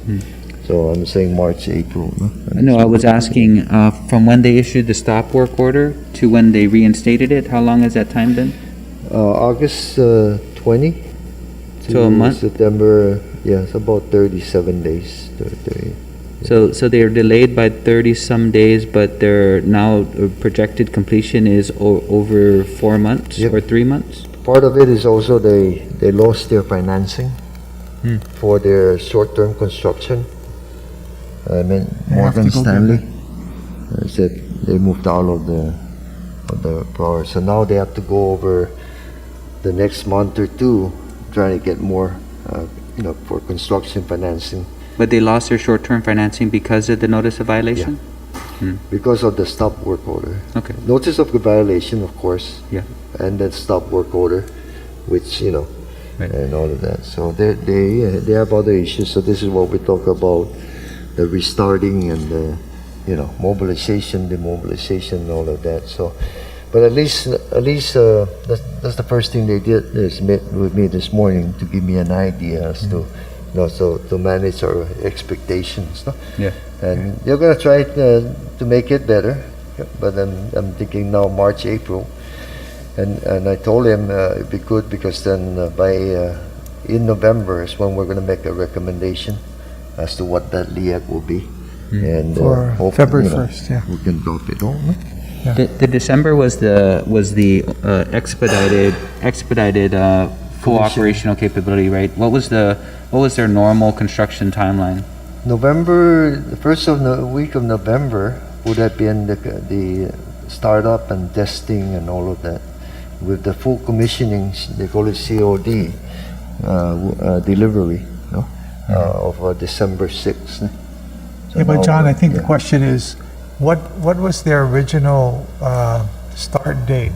So I'm saying March, April, no? No, I was asking, from when they issued the stop work order to when they reinstated it, how long has that time been? August 20 So a month? September, yeah, it's about 37 days. 30. So they're delayed by 30-some days, but their now projected completion is over 4 months Yep. or 3 months? Part of it is also they lost their financing for their short-term construction. I mean, Morgan Stanley said they moved out of the power. So now they have to go over the next month or two trying to get more, for construction financing But they lost their short-term financing because of the notice of violation? because of the stop work order. Okay, Notice of the violation, of course, yeah. and then stop work order, which, Right. and all of that. So they have other issues. So this is what we talk about, the restarting and the, mobilization, demobilization, and all of that. So, but at least that's the first thing they did is met with me this morning to give me an idea as to, so to manage our expectations. No? Yeah. And they're gonna try to make it better. But I'm thinking now March, April. And I told him it'd be good because then in November is when we're going to make a recommendation as to what that LEAC will be. And For hope, February 1st, yeah. we can drop it all. No? The December was the expedited full operational capability, right? What was their normal construction timeline? November, the first week of November would have been the startup and testing and all of that. With the full commissioning, they call it COD, delivery, of December 6th. So Yeah, but now John, I think the yeah. question is, what was their original start date?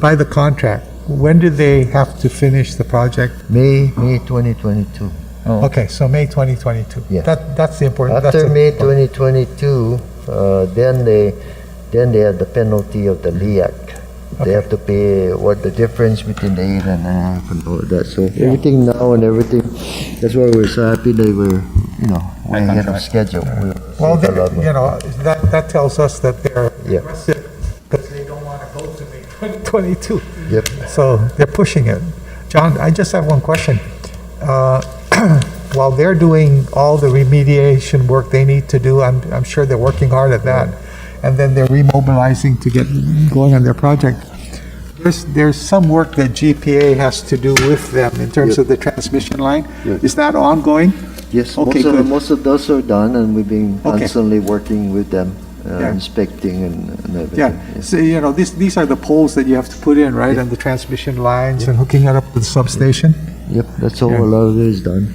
By the contract, when did they have to finish the project? May 2022. Okay, so May 2022. Yeah. That's the important. After that's the May important. 2022, then they had the penalty of the LEAC. They have to pay what the difference between the 8.5 and all of that. So everything now and everything, that's why we're so happy they were, way ahead of schedule. Well, saved a lot more. that tells us that they're Yeah. aggressive because they don't want to go to May 2022. Yep. So they're pushing it. John, I just have one question. While they're doing all the remediation work they need to do, I'm sure they're working hard at that. And then they're remobilizing to get going on their project. There's some work that Gpa has to do with them in terms Yep. of the transmission line. Yep. Is that ongoing? Yes, Okay, good. most of those are done, and we've been Okay. constantly working with them, Yeah. inspecting and everything. Yeah, so, these are the poles that you have to put in, right, and the transmission lines and hooking it up with the substation? Yep, that's all. Yeah. A lot of it is done.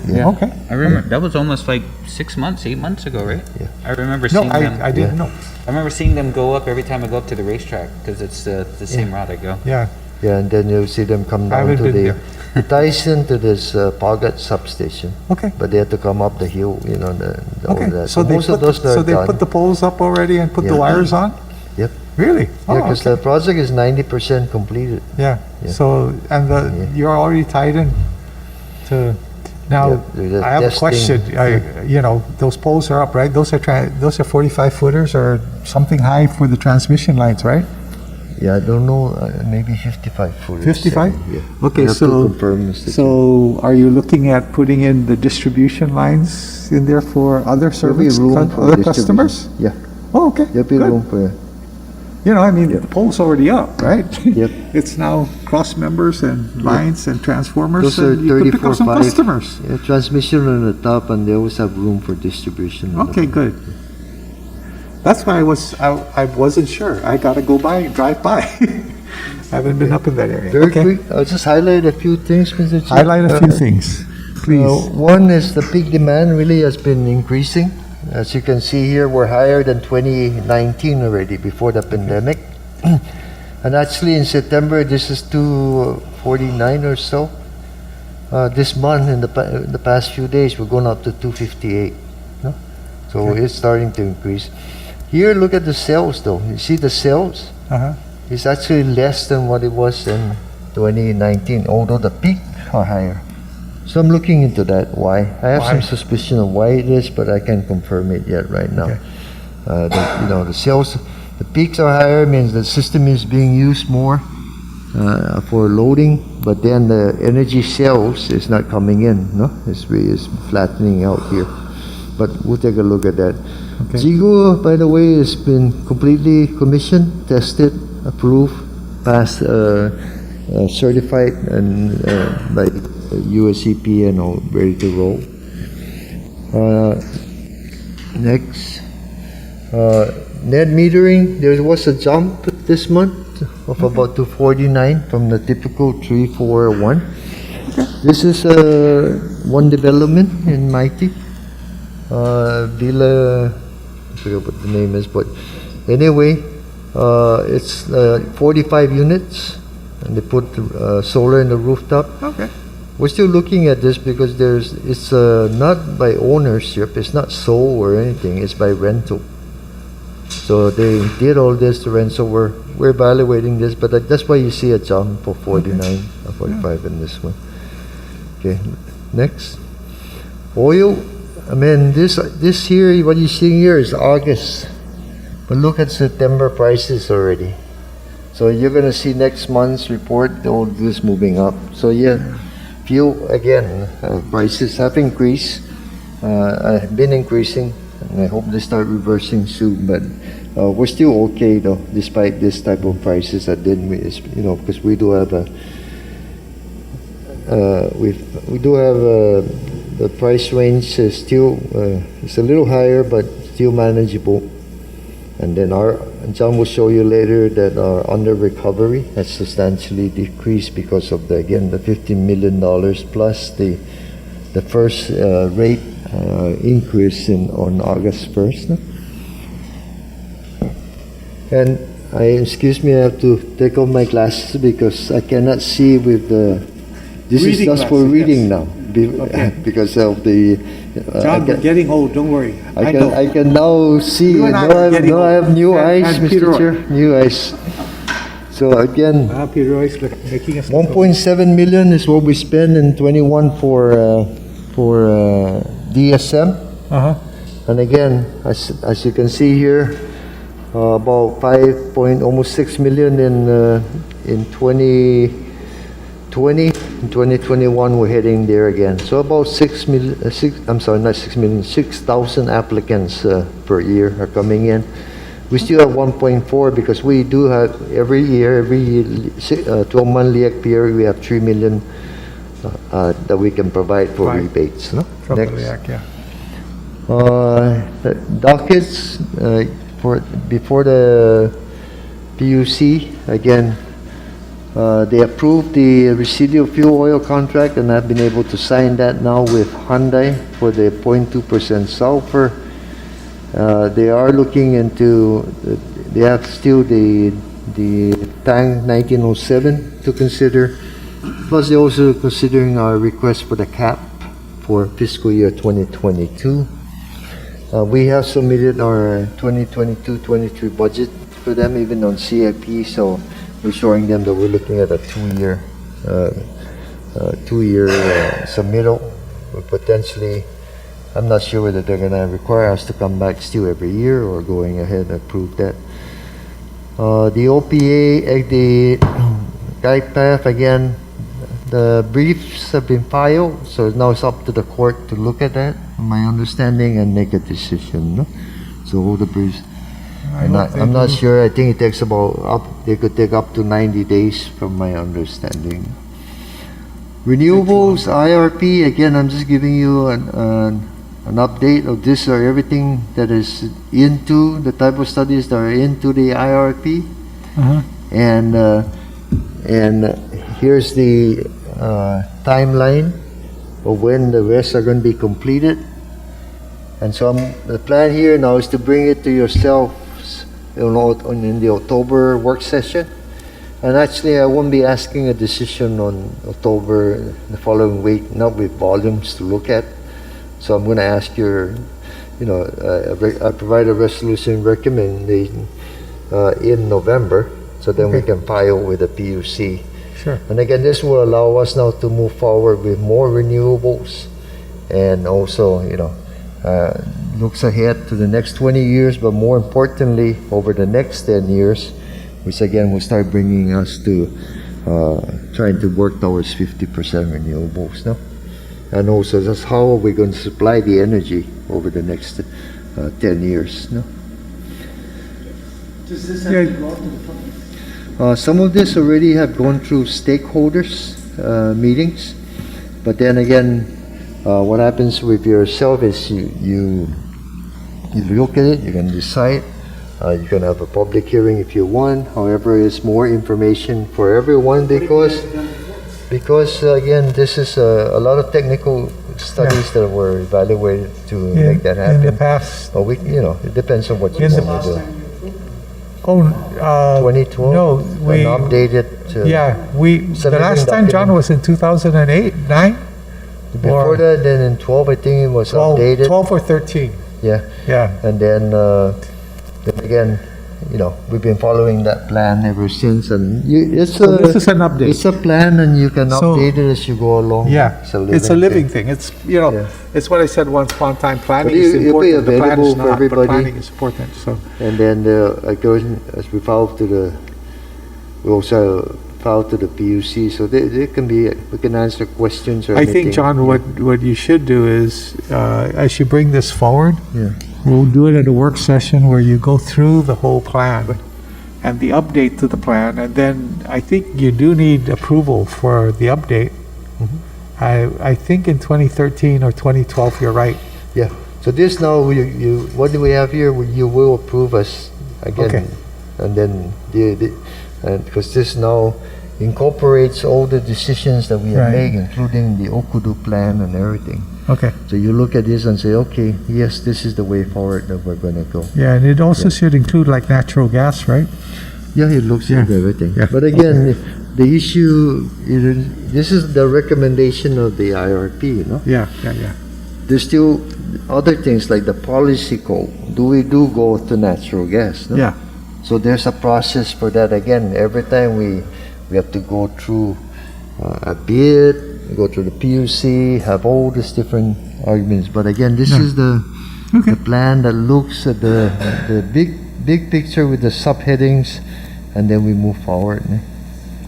Yeah. Okay. I remember, that was almost like 6 months, 8 months ago, right? Yeah. I remember No, seeing them. I didn't know. I remember seeing them go up every time I go up to the racetrack, because it's the same route I go. Yeah, Yeah, and then you'll see them come I down haven't to been the, there. it ties into this Pagat substation, okay. but they have to come up the hill, all Okay, that. so most of those so are they done. put the poles up already and put the Yeah. wires on? Yep. Really? Oh, Yeah, because okay. the project is 90% completed. Yeah, Yeah. so, and you're already tied in to, now, Yeah, they're I have a testing. question. Those poles are up, right? Those are 45 footers or something high for the transmission lines, right? Yeah, I don't know, maybe 55 footers. 55? Yeah. Okay, I have to so, confirm, Mr. Chair. so are you looking at putting in the distribution lines in there for other There'll be service, room for other distribution. customers? Yeah, Oh, okay, there'll be good. room for, The pole's already up, right? Yep. It's now cross members and lines and transformers, those are and you could pick up some 34.5. customers. Yeah, transmission on the top, and they always have room for distribution. on the Okay, good. That's why I wasn't sure. I gotta drive by. I haven't been up in that area. Very Okay. quick, I'll just highlight a few things, Mr. Chair. Highlight a few things, please. One is the peak demand really has been increasing. As you can see here, we're higher than 2019 already, before the pandemic. And actually in September, this is 249 or so. This month, in the past few days, we're going up to 258. No? So it's starting to increase. Here, look at the sales though. You see the sales? Uh-huh. It's actually less than what it was in 2019, although the peak are higher. So I'm looking into that, why. I have Why? some suspicion of why it is, but I can't confirm it yet right now. Okay. The sales, the peaks are higher, means the system is being used more for loading, but then the energy sales is not coming in, no? It's flattening out here. But we'll take a look at that. Okay. Ccu, by the way, has been completely commissioned, tested, approved, passed, certified, and by USCP and all, ready to roll. Next, net metering, there was a jump this month of about 249 from the typical 341. This is one development in Mighty. Villa, I forget what the name is, but anyway, it's 45 units, and they put solar in the rooftop. Okay. We're still looking at this because it's not by ownership, it's not sold or anything, it's by rental. So they did all this to rent, so we're evaluating this, but that's why you see a jump for 49 or 45 in this one. Okay, next. Oil. I mean, this here, what you're seeing here is August, but look at September prices already. So you're gonna see next month's report, all this moving up. So yeah, fuel again, prices have increased, have been increasing, and I hope they start reversing soon. But we're still okay though, despite this type of prices that because we do have the price range is still it's a little higher, but still manageable. And then John will show you later that our under recovery has substantially decreased because of the $15 million plus the first rate increase on August 1st. No? And excuse me, I have to take off my glasses because I cannot see with the. This is just for reading now. Because of the John, we're getting old, don't worry. I can now see. You and I are getting I have new old. eyes, And Mr. Peter Chair. New eyes. So again, Peter Roy's making us. 1.7 million is what we spend in 21 for DSM. And again, as you can see here, about almost 6 million in 2020. In 2021, we're heading there again. So about 6,000 applicants per year are coming in. We still have 1.4 because we do have every year 12-month LEAC period, we have 3 million that we can provide for rebates. No? From the Next. LEAC, yeah. The dockets before the PUC, again, they approved the residual fuel oil contract, and I've been able to sign that now with Hyundai for the 0.2% sulfur. They are looking into, they have still the tank 1907 to consider, plus they're also considering our request for the cap for fiscal year 2022. We have submitted our 2022-23 budget for them, even on CIP, so we're showing them that we're looking at a two-year submittal. Potentially, I'm not sure whether they're going to require us to come back still every year or going ahead and approve that. The OPA, the guide path, again, the briefs have been filed, so now it's up to the court to look at that, my understanding, and make a decision. No? So all the briefs. I'm not sure. I think it takes they could take up to 90 days from my understanding. Renewables, IRP, again, I'm just giving you an update of this or everything that is into the type of studies that are into the IRP. And here's the timeline of when the rest are going to be completed. And so the plan here now is to bring it to yourself in the October work session. And actually, I won't be asking a decision on October the following week, not with volumes to look at. So I'm going to ask I provide a resolution recommendation in November, so then we can file with the PUC Sure. And again, this will allow us now to move forward with more renewables, and also, looks ahead to the next 20 years, but more importantly, over the next 10 years, which again will start bringing us to trying to work towards 50% renewables, no? And also, that's how are we going to supply the energy over the next 10 years, no? Does this have to go out to the public? Some of this already have gone through stakeholders meetings, but then again, what happens with yourself is you look at it, you can decide, you can have a public hearing if you want. However, it's more information for everyone because again, this is a lot of technical studies that were evaluated to make that happen. In the past, But it depends on what you In the want to do. Last time you approved it? 2012. no, we, an updated. The last something time, John, updated. was in 2008, 9? Before or that, then in 12, I think it was 12, updated. 12 or 13, Yeah, yeah. and then again, we've been following that plan ever since, and So this is an update. It's a plan, and you can So- update it as you go along. Yeah, it's a living thing. It's, Yeah. it's what I said once upon a time, planning But is it'll be important. The plan available is for not, but everybody. planning is important, so. And then as we file to we also file to the PUC, so we can answer questions or I anything. think, John, what you should do is, as you bring this forward, Yeah. we'll do it at a work session where you go through the whole plan and the update to the plan, and then I think you do need approval for the update. I think in 2013 or 2012, you're right. Yeah, so this now, what do we have here? You will approve us Okay. again. And then, because this now incorporates all the decisions that we have Right. made, including the Okudu plan and everything. Okay. So you look at this and say, okay, yes, this is the way forward that we're gonna go. Yeah, and it also should include like natural gas, right? Yeah, it looks Yeah. like everything. Yeah. But again, the issue, this is the recommendation of the IRP, Yeah. There's still other things like the policy code. Do we go to natural gas? No? Yeah. So there's a process for that. Again, every time we have to go through a bid, go through the PUC, have all these different arguments. But again, this is the plan that looks at the big picture with the subheadings, and then we move forward.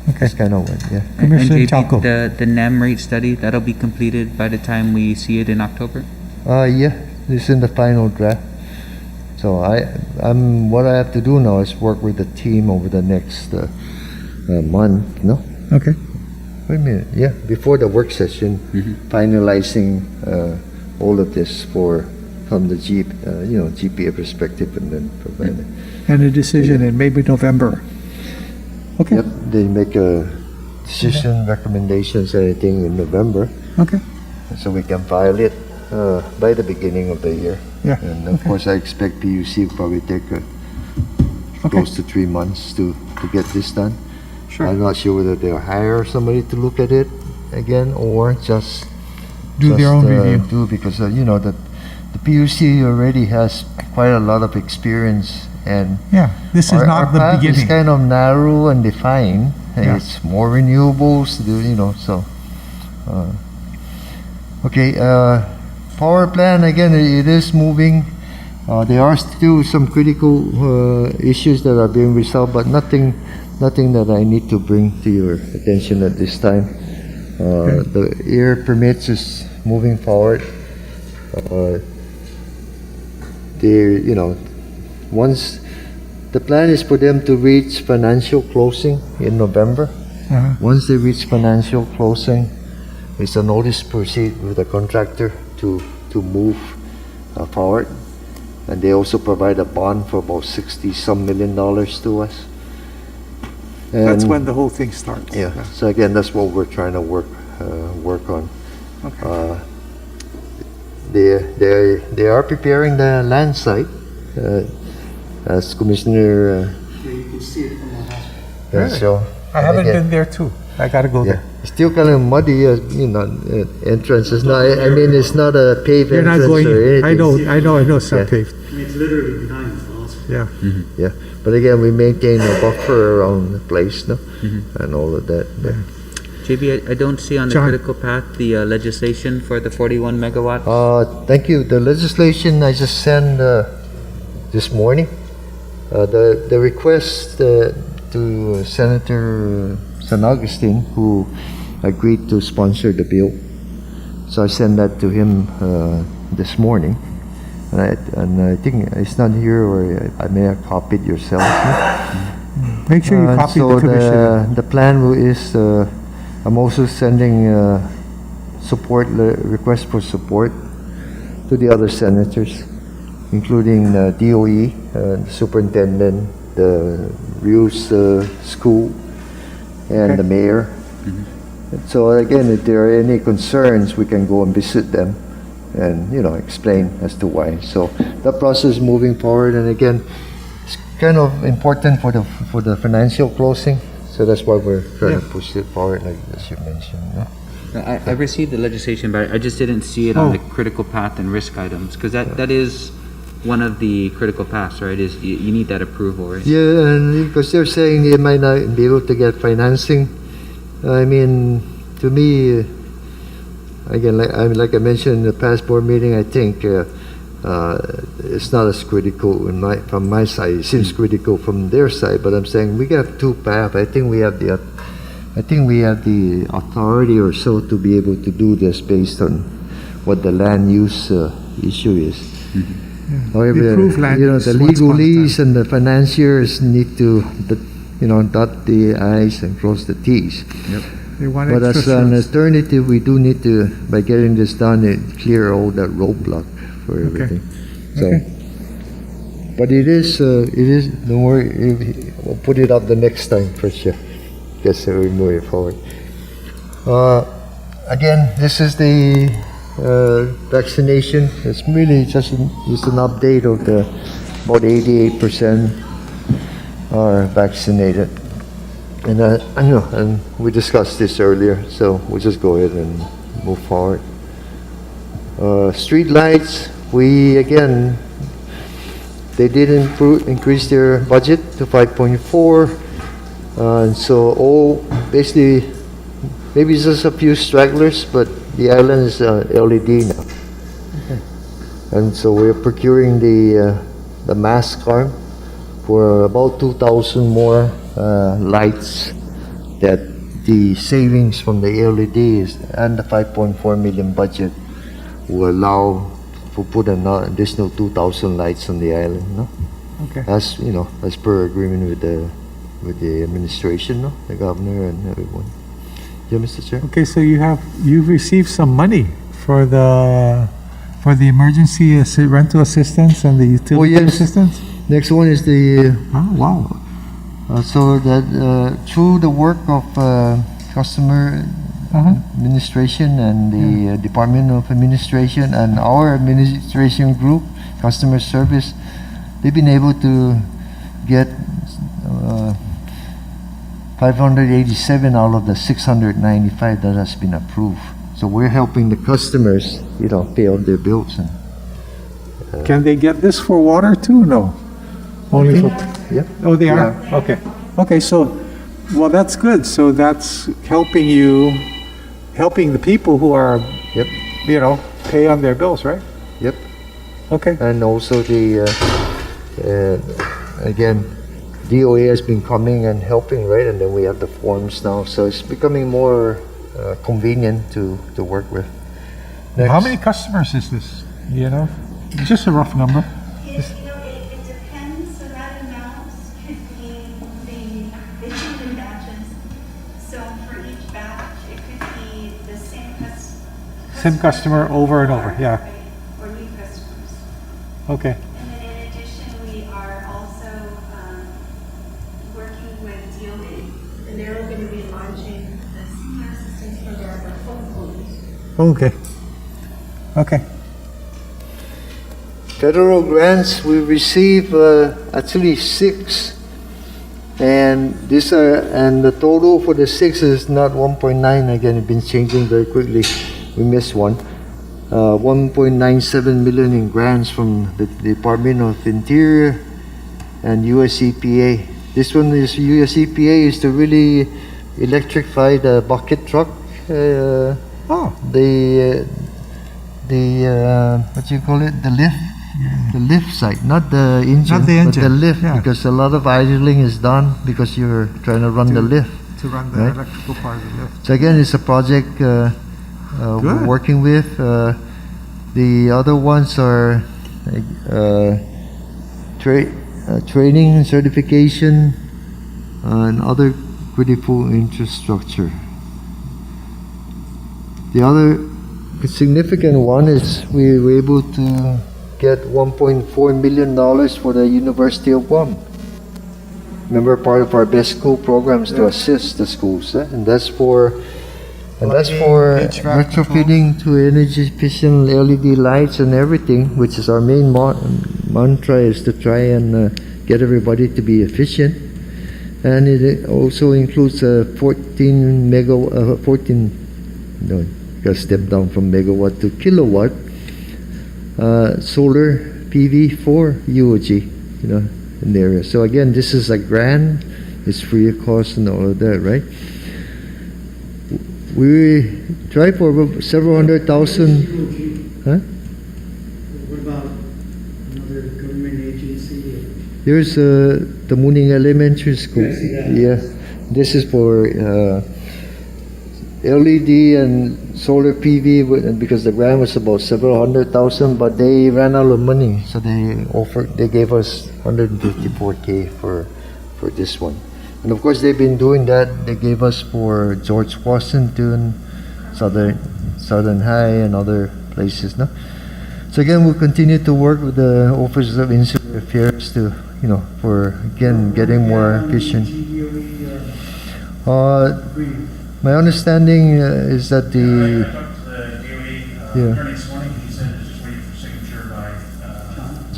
Okay. That's kind of what, yeah. And Commissioner JP, Chalco. the NEM rate study, that'll be completed by the time we see it in October? Yeah, this is in the final draft. So what I have to do now is work with the team over the next month, no? Okay. Wait a minute, yeah, before the work session, finalizing all of this from the GPA perspective, and then provide it. And a decision in maybe November. Okay. Yep, they make a decision, recommendations, anything in November, Okay. so we can file it by the beginning of the year. Yeah. And of course, I expect PUC will probably take close to 3 months to get this done. Sure. I'm not sure whether they'll hire somebody to look at it again, or just Do their own review. because the PUC already has quite a lot of experience, and Yeah, this is our not the path is beginning. kind of narrow and defined. Yeah. It's more renewables, so. Okay, power plant, again, it is moving. There are still some critical issues that are being resolved, but nothing that I need to bring to your attention at this time. The air permits is moving forward. Once the plan is for them to reach financial closing in November. Uh-huh. Once they reach financial closing, it's a notice to proceed with the contractor to move forward. And they also provide a bond for about $60-some million to us. That's And- when the whole thing starts. Yeah, so again, that's what we're trying to work on. Okay. They are preparing the land site, as Commissioner Yeah, you can see it from the hospital. Really? so. I haven't again, been there too. I gotta go Yeah, there. it's still kind of muddy, entrance. It's not. I mean, it's not a paved You're not entrance going or in. anything. I know it's not Yeah. paved. I mean, it's literally behind the hospital. Yeah. Yeah, But again, we maintain a buffer around the place, no? And all of that. But, JB, I don't see on the John. critical path the legislation for the 41 megawatts. thank you. The legislation I just sent this morning, the request to Senator San Augustine, who agreed to sponsor the bill. So I sent that to him this morning. And I think it's not here, or I may have copied yourself. Make sure you copy so the commissioner. the plan is, I'm also sending request for support to the other senators, including DOE, the superintendent, the Rios school, and the mayor. So again, if there are any concerns, we can go and visit them and, explain as to why. So that process is moving forward, and again, it's kind of important for the financial closing. So that's why we're trying to push it forward, like as you mentioned. I received the legislation, but I just didn't see it on the critical path and risk items, because that is one of the critical paths, right? Is you need that approval, right? Yeah, and because they're saying they might not be able to get financing. I mean, to me, again, like I mentioned in the past board meeting, I think it's not as critical from my side. It seems critical from their side, but I'm saying we got two paths. I think we have the authority or so to be able to do this based on what the land use issue is. However, Improve land use the once upon a legalese and the financiers need to, dot the I's and cross the T's. They want But as extra an funds. alternative, we do need to, by getting this done, clear all that roadblock for everything. So, but it is, don't worry, we'll put it up the next time for sure. Guess we move it forward. Again, this is the vaccination. It's really just an update of about 88% are vaccinated. And I know, and we discussed this earlier, so we'll just go ahead and move forward. Street lights, they did increase their budget to 5.4, and so basically, maybe just a few stragglers, but the island is LED now. And so we're procuring the mask arm for about 2,000 more lights, that the savings from the LEDs and the 5.4 million budget will allow to put an additional 2,000 lights on the island. No? Okay. As as per agreement with the administration, no? The governor and everyone. Yeah, Mr. Chair. Okay, so you've received some money for the emergency rental assistance and the utility yes. assistance. Next one is the Oh, wow. so that through the work of customer administration and the Department of Administration and our administration group, customer service, they've been able to get 587 out of the 695 that has been approved. So we're helping the customers, pay all their bills. And, Can they get this for water too? No. Only for. Yep. Oh, they are? Okay. Okay, so, well, that's good. So that's helping the people who are, Yep. pay on their bills, right? Yep. Okay. And also again, DOA has been coming and helping, right? And then we have the forms now. So it's becoming more convenient to work with. How many customers is this? Just a rough number. It depends, so that amount could be issued in batches. So for each batch, it could be the same Same customer over and over, yeah. or new customers. Okay. And then in addition, we are also working with DOA, and they're going to be launching a senior assistance program for homeowners. Okay. Okay. Federal grants, we receive actually 6, and the total for the 6 is not 1.9. Again, it's been changing very quickly. We missed one. 1.97 million in grants from the Department of Interior, and US EPA. This one is US EPA is to really electrify the bucket truck. Oh, The what do you call it? The lift. The lift side, not the engine, Not the but the engine, lift, yeah. because a lot of idling is done because you're trying to run the lift. to run the Right. electrical part of the lift. So again, it's a project we're Good. working with. The other ones are training and certification and other critical infrastructure. The other significant one is we were able to get $1.4 million for the University of Guam. Remember, part of our best school programs to assist the schools, and that's for HVAC retrofitting to energy efficient LED lights and everything, which is our main mantra, is to try and get everybody to be efficient. And it also includes 14 got to step down from megawatt to kilowatt solar PV for UOG, in the area. So again, this is a grant, it's free of cost and all of that, right? We try for several hundred thousand. Huh? What about another government agency? Here's the Mooning Elementary School. I see that. Yeah, this is for LED and solar PV, because the grant was about several hundred thousand, but they ran out of money, so they gave us $154K for this one. And of course, they've been doing that. They gave us for George Washington, Southern High, and other places. No? So again, we'll continue to work with the Office of Insular Affairs to, for again getting more efficient. My understanding is that I the talked to the DOE Yeah. attorney this morning. He said it's just waiting for signature by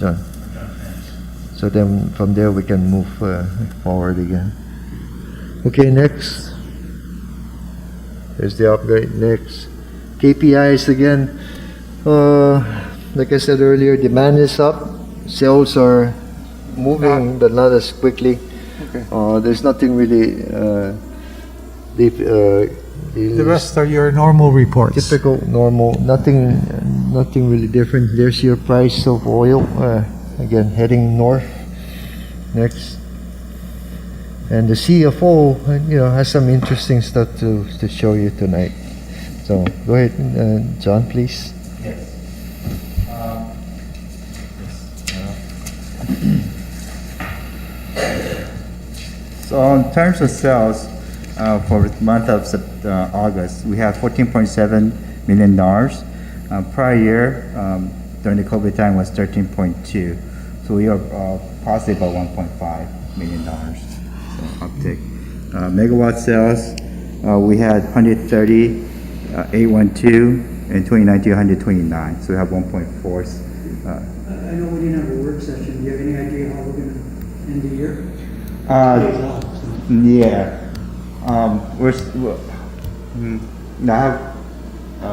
John. John Pence. So then from there we can move forward again. Okay, next. There's the upgrade next. KPIs again. Like I said earlier, demand is up. Sales are moving, but not as quickly. Okay. There's nothing really. The rest are your normal reports. Typical, normal, nothing really different. There's your price of oil, again, heading north. Next. And the CFO, has some interesting stuff to show you tonight. So, go ahead, John, please. So in terms of sales, for the month of August, we have $14.7 million. Prior year, during the COVID time, was 13.2. So we are positive about $1.5 million. So uptick. Megawatt sales, we had 130, 812, and 2019, 129. So we have 1.4. I know we didn't have a work session. Do you have any idea how we're gonna end the year? Days out, so. Yeah. No, I have. No,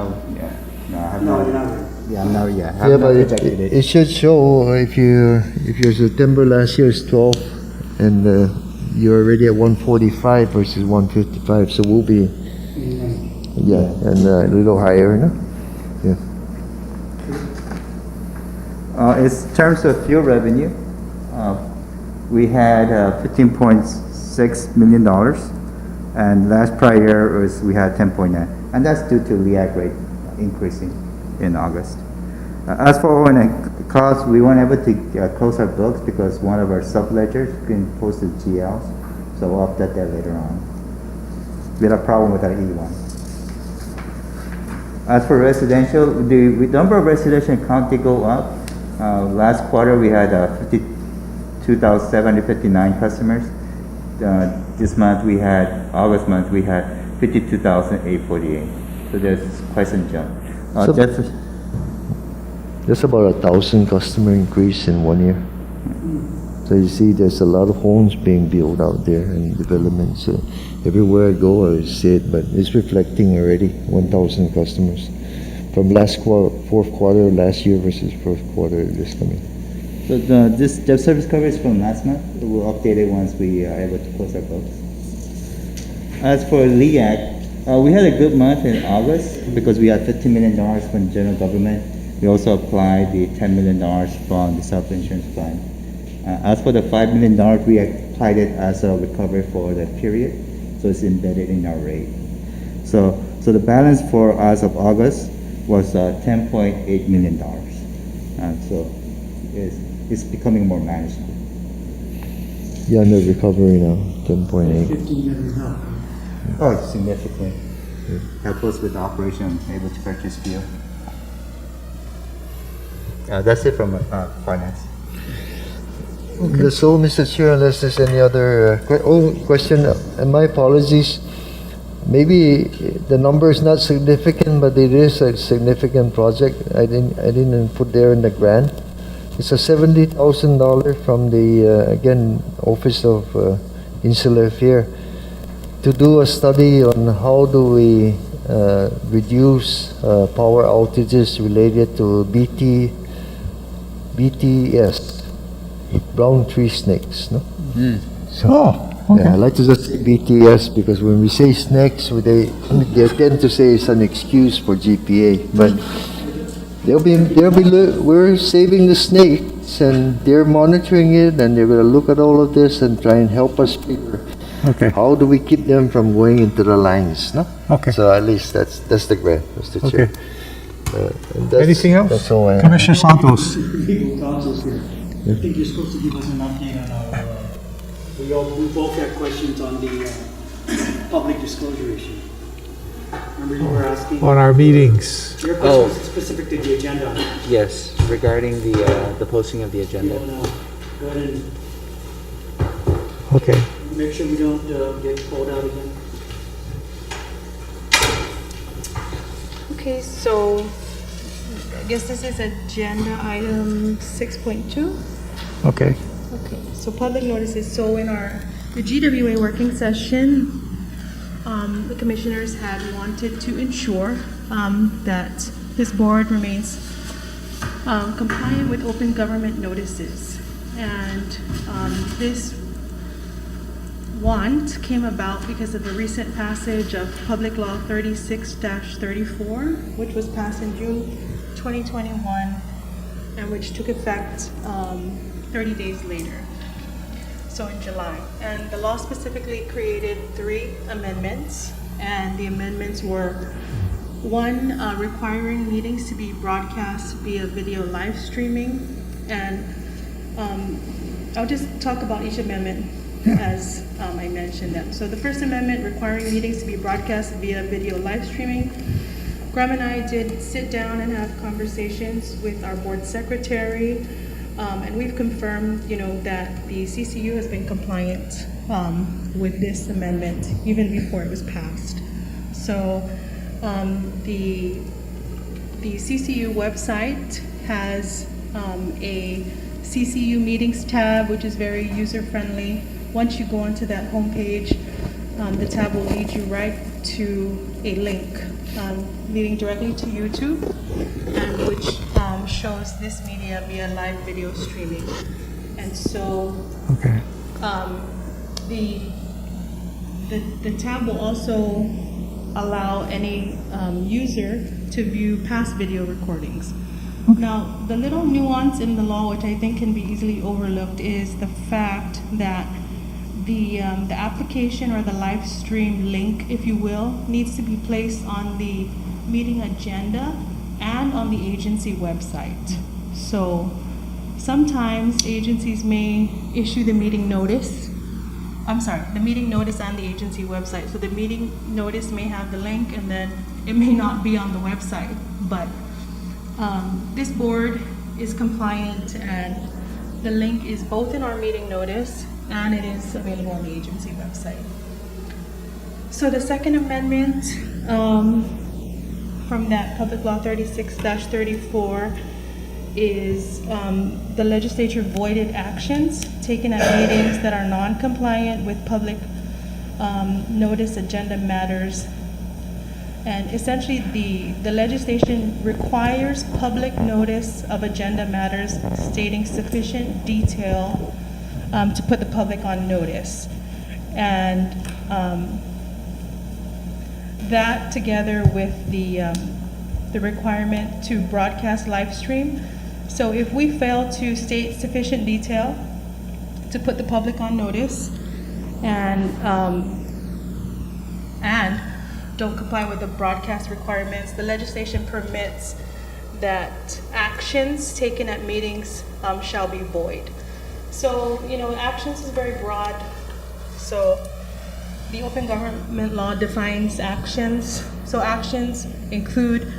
I have No, not. you're not ready. Yeah, no, yeah. I Yeah, have but not it projected it. should show if your September last year is 12, and you're already at 145 versus 155, so we'll be, and a little higher, no? Yeah. In terms of fuel revenue, we had $15.6 million, and last prior year we had 10.9, and that's due to LEAC rate increasing in August. As for O&M costs, we weren't able to close our books because one of our sub-ledgers couldn't post the GLs, so we'll update that later on. We had a problem with our E1. As for residential, the number of residential account did go up. Last quarter we had 52,759 customers. This month August month we had 52,848. So there's quite some jump. So- That's about 1,000 customer increase in 1 year. So you see, there's a lot of homes being built out there and development. So everywhere I go, I see it, but it's reflecting already 1,000 customers from fourth quarter last year versus first quarter this coming. So this debt service coverage from last month, we'll update it once we are able to close our books. As for LEAC, we had a good month in August because we had $15 million from the general government. We also applied the $10 million from the self-insurance plan. As for the $5 million, we applied it as a recovery for the period, so it's embedded in our rate. So the balance for us of August was $10.8 million. So it's becoming more manageable. Yeah, no recovery now, 10.8. 15 million help. Oh, significantly. Help us with the operation, able to purchase fuel. That's it from finance. That's all, Mr. Chair, unless there's any other question. And my apologies. Maybe the number is not significant, but it is a significant project. I didn't put there in the grant. It's a $70,000 from the again Office of Insular Affairs to do a study on how do we reduce power outages related to BTS, brown tree snakes. No. Yeah, I like to just say BTS because when we say snakes, they tend to say it's an excuse for Gpwa, but we're saving the snakes and they're monitoring it and they're going to look at all of this and try and help us figure how do we keep them from going into the lines. No? Okay. So at least that's the grant, Mr. Chair. Anything else? That's all I have. Commissioner Santos. Legal counsel's here. I think you're supposed to give us an update on our, we both had questions on the public disclosure issue. Remember you were asking? On our meetings. Your question was specific to the agenda. Yes, regarding the posting of the You agenda. want to go ahead and Okay. make sure we don't get called out again? Okay, so I guess this is agenda item 6.2. Okay. Okay, so public notices. So in the GWA working session, the commissioners had wanted to ensure that this board remains compliant with open government notices. And this want came about because of the recent passage of Public Law 36-34, which was passed in June 2021 and which took effect 30 days later, so in July. And the law specifically created 3 amendments, and the amendments were: 1, requiring meetings to be broadcast via video live streaming, and I'll just talk about each amendment as I mentioned them. So the first amendment, requiring meetings to be broadcast via video live streaming. Graham and I did sit down and have conversations with our board secretary, and we've confirmed, that the CCU has been compliant with this amendment even before it was passed. So the CCU website has a CCU Meetings tab, which is very user-friendly. Once you go onto that homepage, the tab will lead you right to a link leading directly to YouTube, and which shows this media via live video streaming. And so the tab will also allow any user to view past video recordings. Now, the little nuance in the law, which I think can be easily overlooked, is the fact that the application or the live stream link, if you will, needs to be placed on the meeting agenda and on the agency website. So sometimes agencies may issue the meeting notice. The meeting notice on the agency website. So the meeting notice may have the link and then it may not be on the website. But this board is compliant, and the link is both in our meeting notice and it is available on the agency website. So the second amendment from that Public Law 36-34 is the legislature voided actions taken at meetings that are non-compliant with public notice agenda matters And essentially, the legislation requires public notice of agenda matters stating sufficient detail to put the public on notice. And that together with the requirement to broadcast live stream. So if we fail to state sufficient detail to put the public on notice and don't comply with the broadcast requirements, the legislation permits that actions taken at meetings shall be void. So, actions is very broad. So the open government law defines actions. So actions include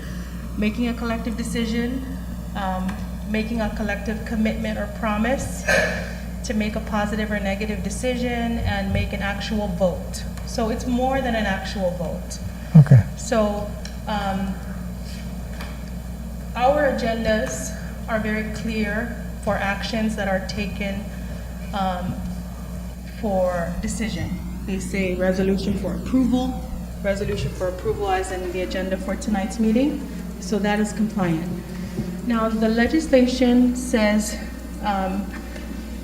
making a collective decision, making a collective commitment or promise to make a positive or negative decision, and make an actual vote. So it's more than an actual vote. Okay. So our agendas are very clear for actions that are taken for decision. They say resolution for approval as in the agenda for tonight's meeting. So that is compliant. Now the legislation says,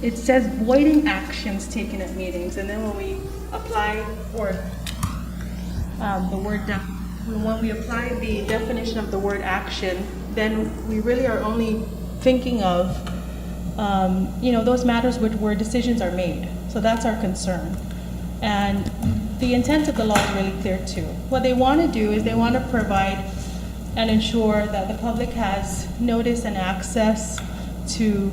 it says voiding actions taken at meetings, and then when we apply when we apply the definition of the word action, then we really are only thinking of those matters where decisions are made. So that's our concern. And the intent of the law is really clear too. What they want to do is they want to provide and ensure that the public has notice and access to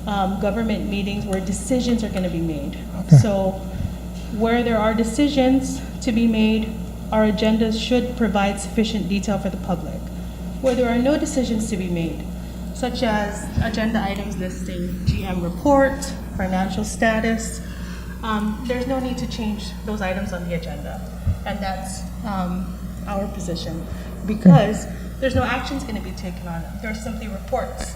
government meetings where decisions are going to be made. Okay. So where there are decisions to be made, our agendas should provide sufficient detail for the public. Where there are no decisions to be made, such as agenda items listing GM report, financial status, there's no need to change those items on the agenda. And that's our position, because there's no actions going to be taken on them. They're simply reports.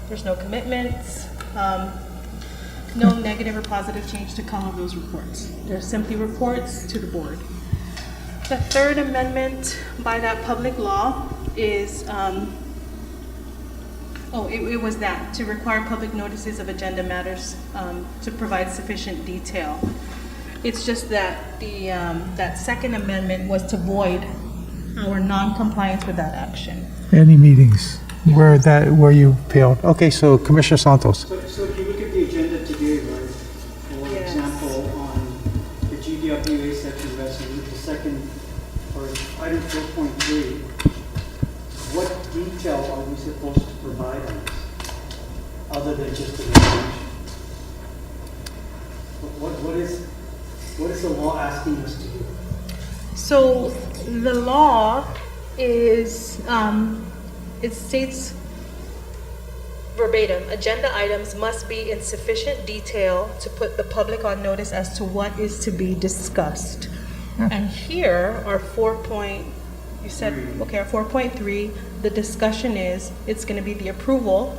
There's no commitments, no negative or positive change to come of those reports. They're simply reports to the board. The third amendment by that public law is, it was that, to require public notices of agenda matters to provide sufficient detail. It's just that that second amendment was to void our non-compliance with that action. Any meetings where you failed? Okay, so Commissioner Santos. So if you look at the agenda today, right, for example, on the GWA section resolution, the second, or item 4.3, what detail are we supposed to provide on this, other than just the resolution? What is the law asking us to do? So the law is, it states verbatim, agenda items must be in sufficient detail to put the public on notice as to what is to be discussed. And here, our 4.3, the discussion is, it's going to be the approval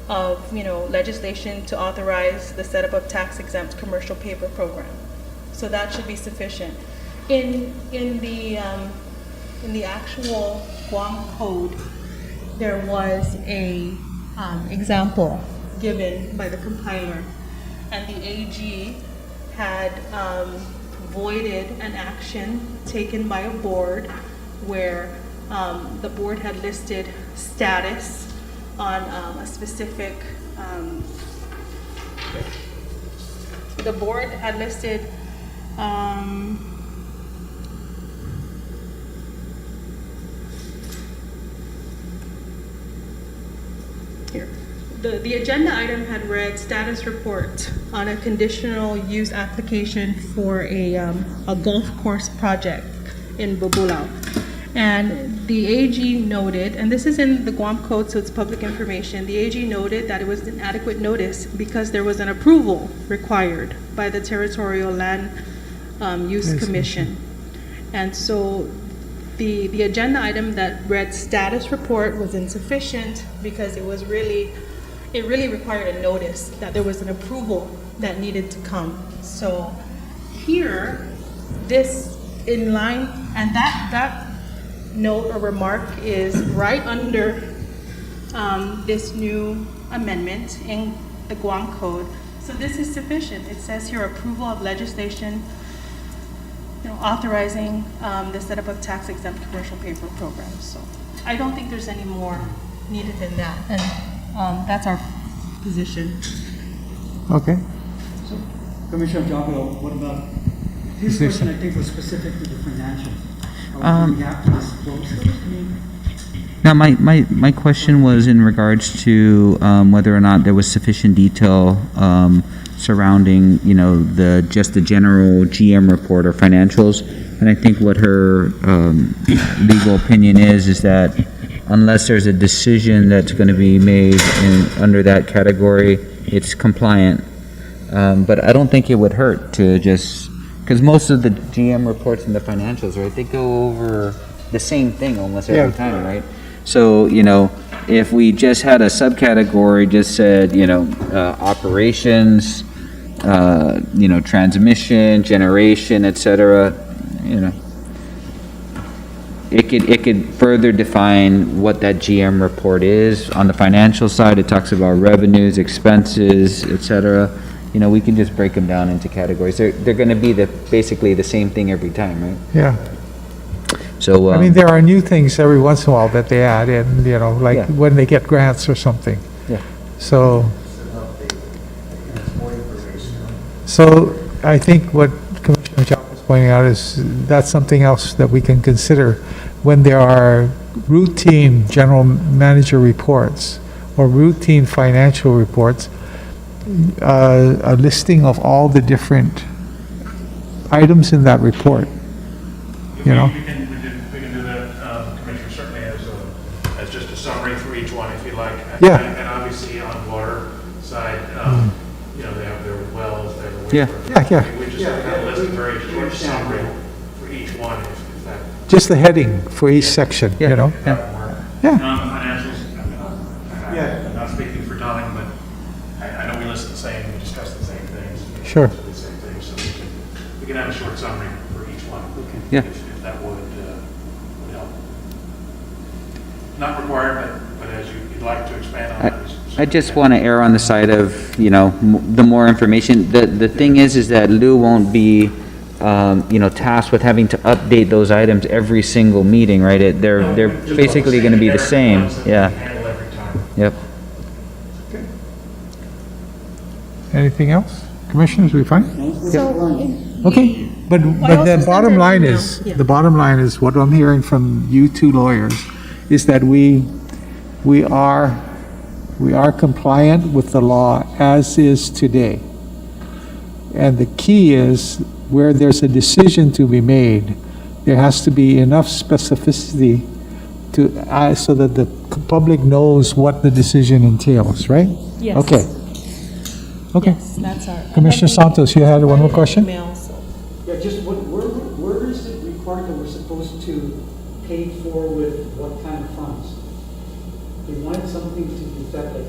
of, legislation to authorize the setup of tax-exempt commercial paper program. So that should be sufficient. In the actual Guam code, there was a example given by the compiler, and the AG had voided an action taken by a board where the board had listed status on a specific, the board had listed here. The agenda item had read status report on a conditional use application for a golf course project in Bubulao. And the AG noted, and this is in the Guam Code, so it's public information, the AG noted that it was an adequate notice because there was an approval required by the Territorial Land Use Commission. And so the agenda item that read status report was insufficient because it really required a notice that there was an approval that needed to come. So here, this in line, and that note or remark is right under this new amendment in the Guam Code. So this is sufficient. It says here approval of legislation, authorizing the setup of tax-exempt commercial paper programs. So I don't think there's any more needed than that, and that's our position. Okay. So, Commissioner Jocko, what about, his question I think was specific to the financials. Do we have to disclose those? I mean, Now, my question was in regards to whether or not there was sufficient detail surrounding, just the general GM report or financials. And I think what her legal opinion is that unless there's a decision that's going to be made under that category, it's compliant. But I don't think it would hurt to just, because most of the GM reports and the financials, right, they go over the same thing almost every time, right? So, if we just had a subcategory, just said, operations, transmission, generation, et cetera, it could further define what that GM report is. On the financial side, it talks about revenues, expenses, et cetera. We can just break them down into categories. They're going to be basically the same thing every time, right? Yeah. So, I mean, there are new things every once in a while that they add in, like when they get grants or something. Yeah. So I think what Commissioner Chao was pointing out is that's something else that we can consider when there are routine general manager reports or routine financial reports, a listing of all the different items in that report, We can do that, Commissioner, certainly as just a summary for each one, if you like. Yeah. And obviously on water side, they have their wells, they have their Yeah. wastewater. Yeah. We just have a list, a very short summary for each one, if that. just the heading for each section, If that would work. Yeah. And on the financials, I'm not speaking for Darling, but I know we list the same, we discuss the same things. Sure. The same things, so we can have a short summary for each one. Yeah. If that would help. Not required, but as you'd like to expand on that. I just want to err on the side of, the more information. The thing is that Lou won't be, tasked with having to update those items every single meeting, right? They're basically going to be the same. Yeah. Handle every time. Yep. Anything else? Commissioners, we fine? Okay, but also the sent bottom an line email. is, Yeah. the bottom line is, what I'm hearing from you two lawyers is that we are compliant with the law as is today. And the key is, where there's a decision to be made, there has to be enough specificity so that the public knows what the decision entails, right? Yes. Okay. Okay. Yes, that's our. Commissioner Santos, you had one more question? Email, so. Yeah, just where is it required that we're supposed to pay for with what kind of funds? They wanted something to the effect like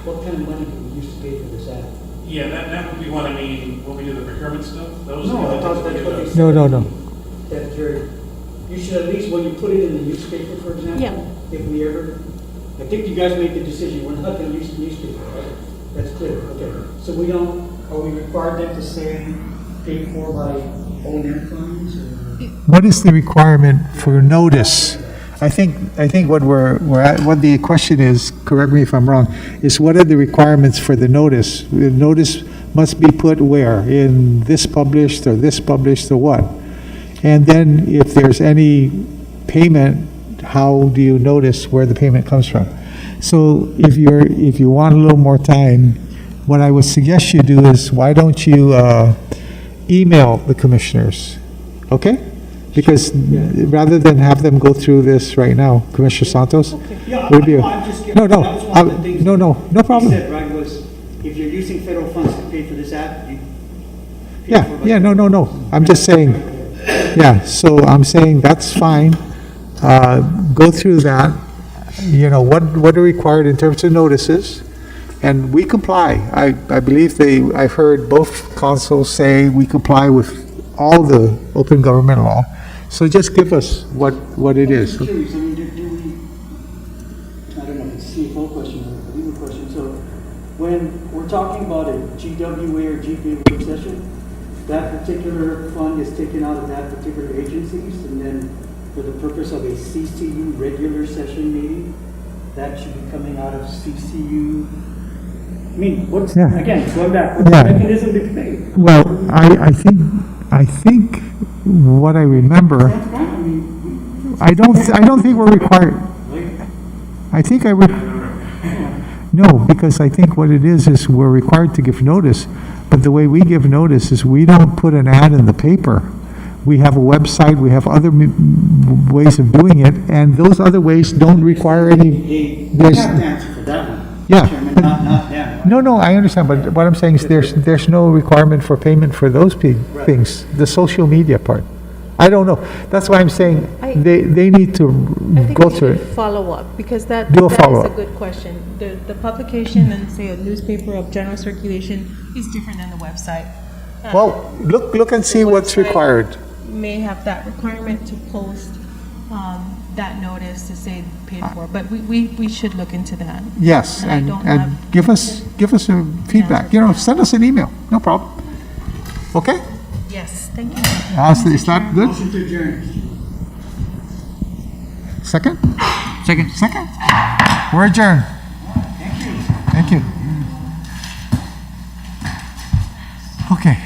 what kind of money do we use to pay for this ad? Yeah, that would be what I mean, when we do the procurement stuff, those No, are I the thought things that's we what do. they said. No. That you should at least, when you put it in the newspaper, for example. Yeah. If we ever, I think you guys made the decision, we're not gonna use the newspaper, right? That's clear, okay. So are we required then to say paid for by O&M funds or? What is the requirement for notice? I think what we're at, what the question is, correct me if I'm wrong, is what are the requirements for the notice? The notice must be put where? In this published or what? And then if there's any payment, how do you notice where the payment comes from? So if you want a little more time, what I would suggest you do is, why don't you email the commissioners, okay? Because rather than have them go through this right now, Commissioner Santos? Yeah, would you- I'm just. No, that was one of the things no problem. He said, right, was if you're using federal funds to pay for this ad, you. pay Yeah, for it by- yeah, no. I'm just saying, yeah, so I'm saying that's fine. Go through that, what are required in terms of notices, and we comply. I believe I've heard both councils say we comply with all the open government law. So just give us what it is. I'm curious, I mean, do we, I don't know if it's a CFO question or a legal question, so when we're talking about a GWA or GPA work session, that particular fund is taken out of that particular agencies, and then for the purpose of a CCU regular session meeting, that should be coming out of CCU. I mean, what's, Yeah. again, going back, what's Yeah. the mechanism to pay? Well, I think what I remember, That's right, I mean, I don't think we're required, I think no, because I think what it is we're required to give notice, but the way we give notice is we don't put an ad in the paper. We have a website, we have other ways of doing it, and those other ways don't require any, you there's, have to answer for that one. Yeah. Chairman, not them. no, I understand, but what I'm saying is there's no requirement for payment for those things, the social media part. I don't know. That's why I'm saying they need to I think go we through should it. follow up, because that Do a is follow-up. a good question. The publication and, say, a newspaper of general circulation is different than the website. Well, look and see what's website required. May have that requirement to post that notice to say paid for, but we should look into that. Yes, And I don't and have- give us a feedback, send us an email, no problem. Okay? Yes, thank you. Is that good? Motion to adjourn. Second? Second? We're adjourned. Thank you. Okay.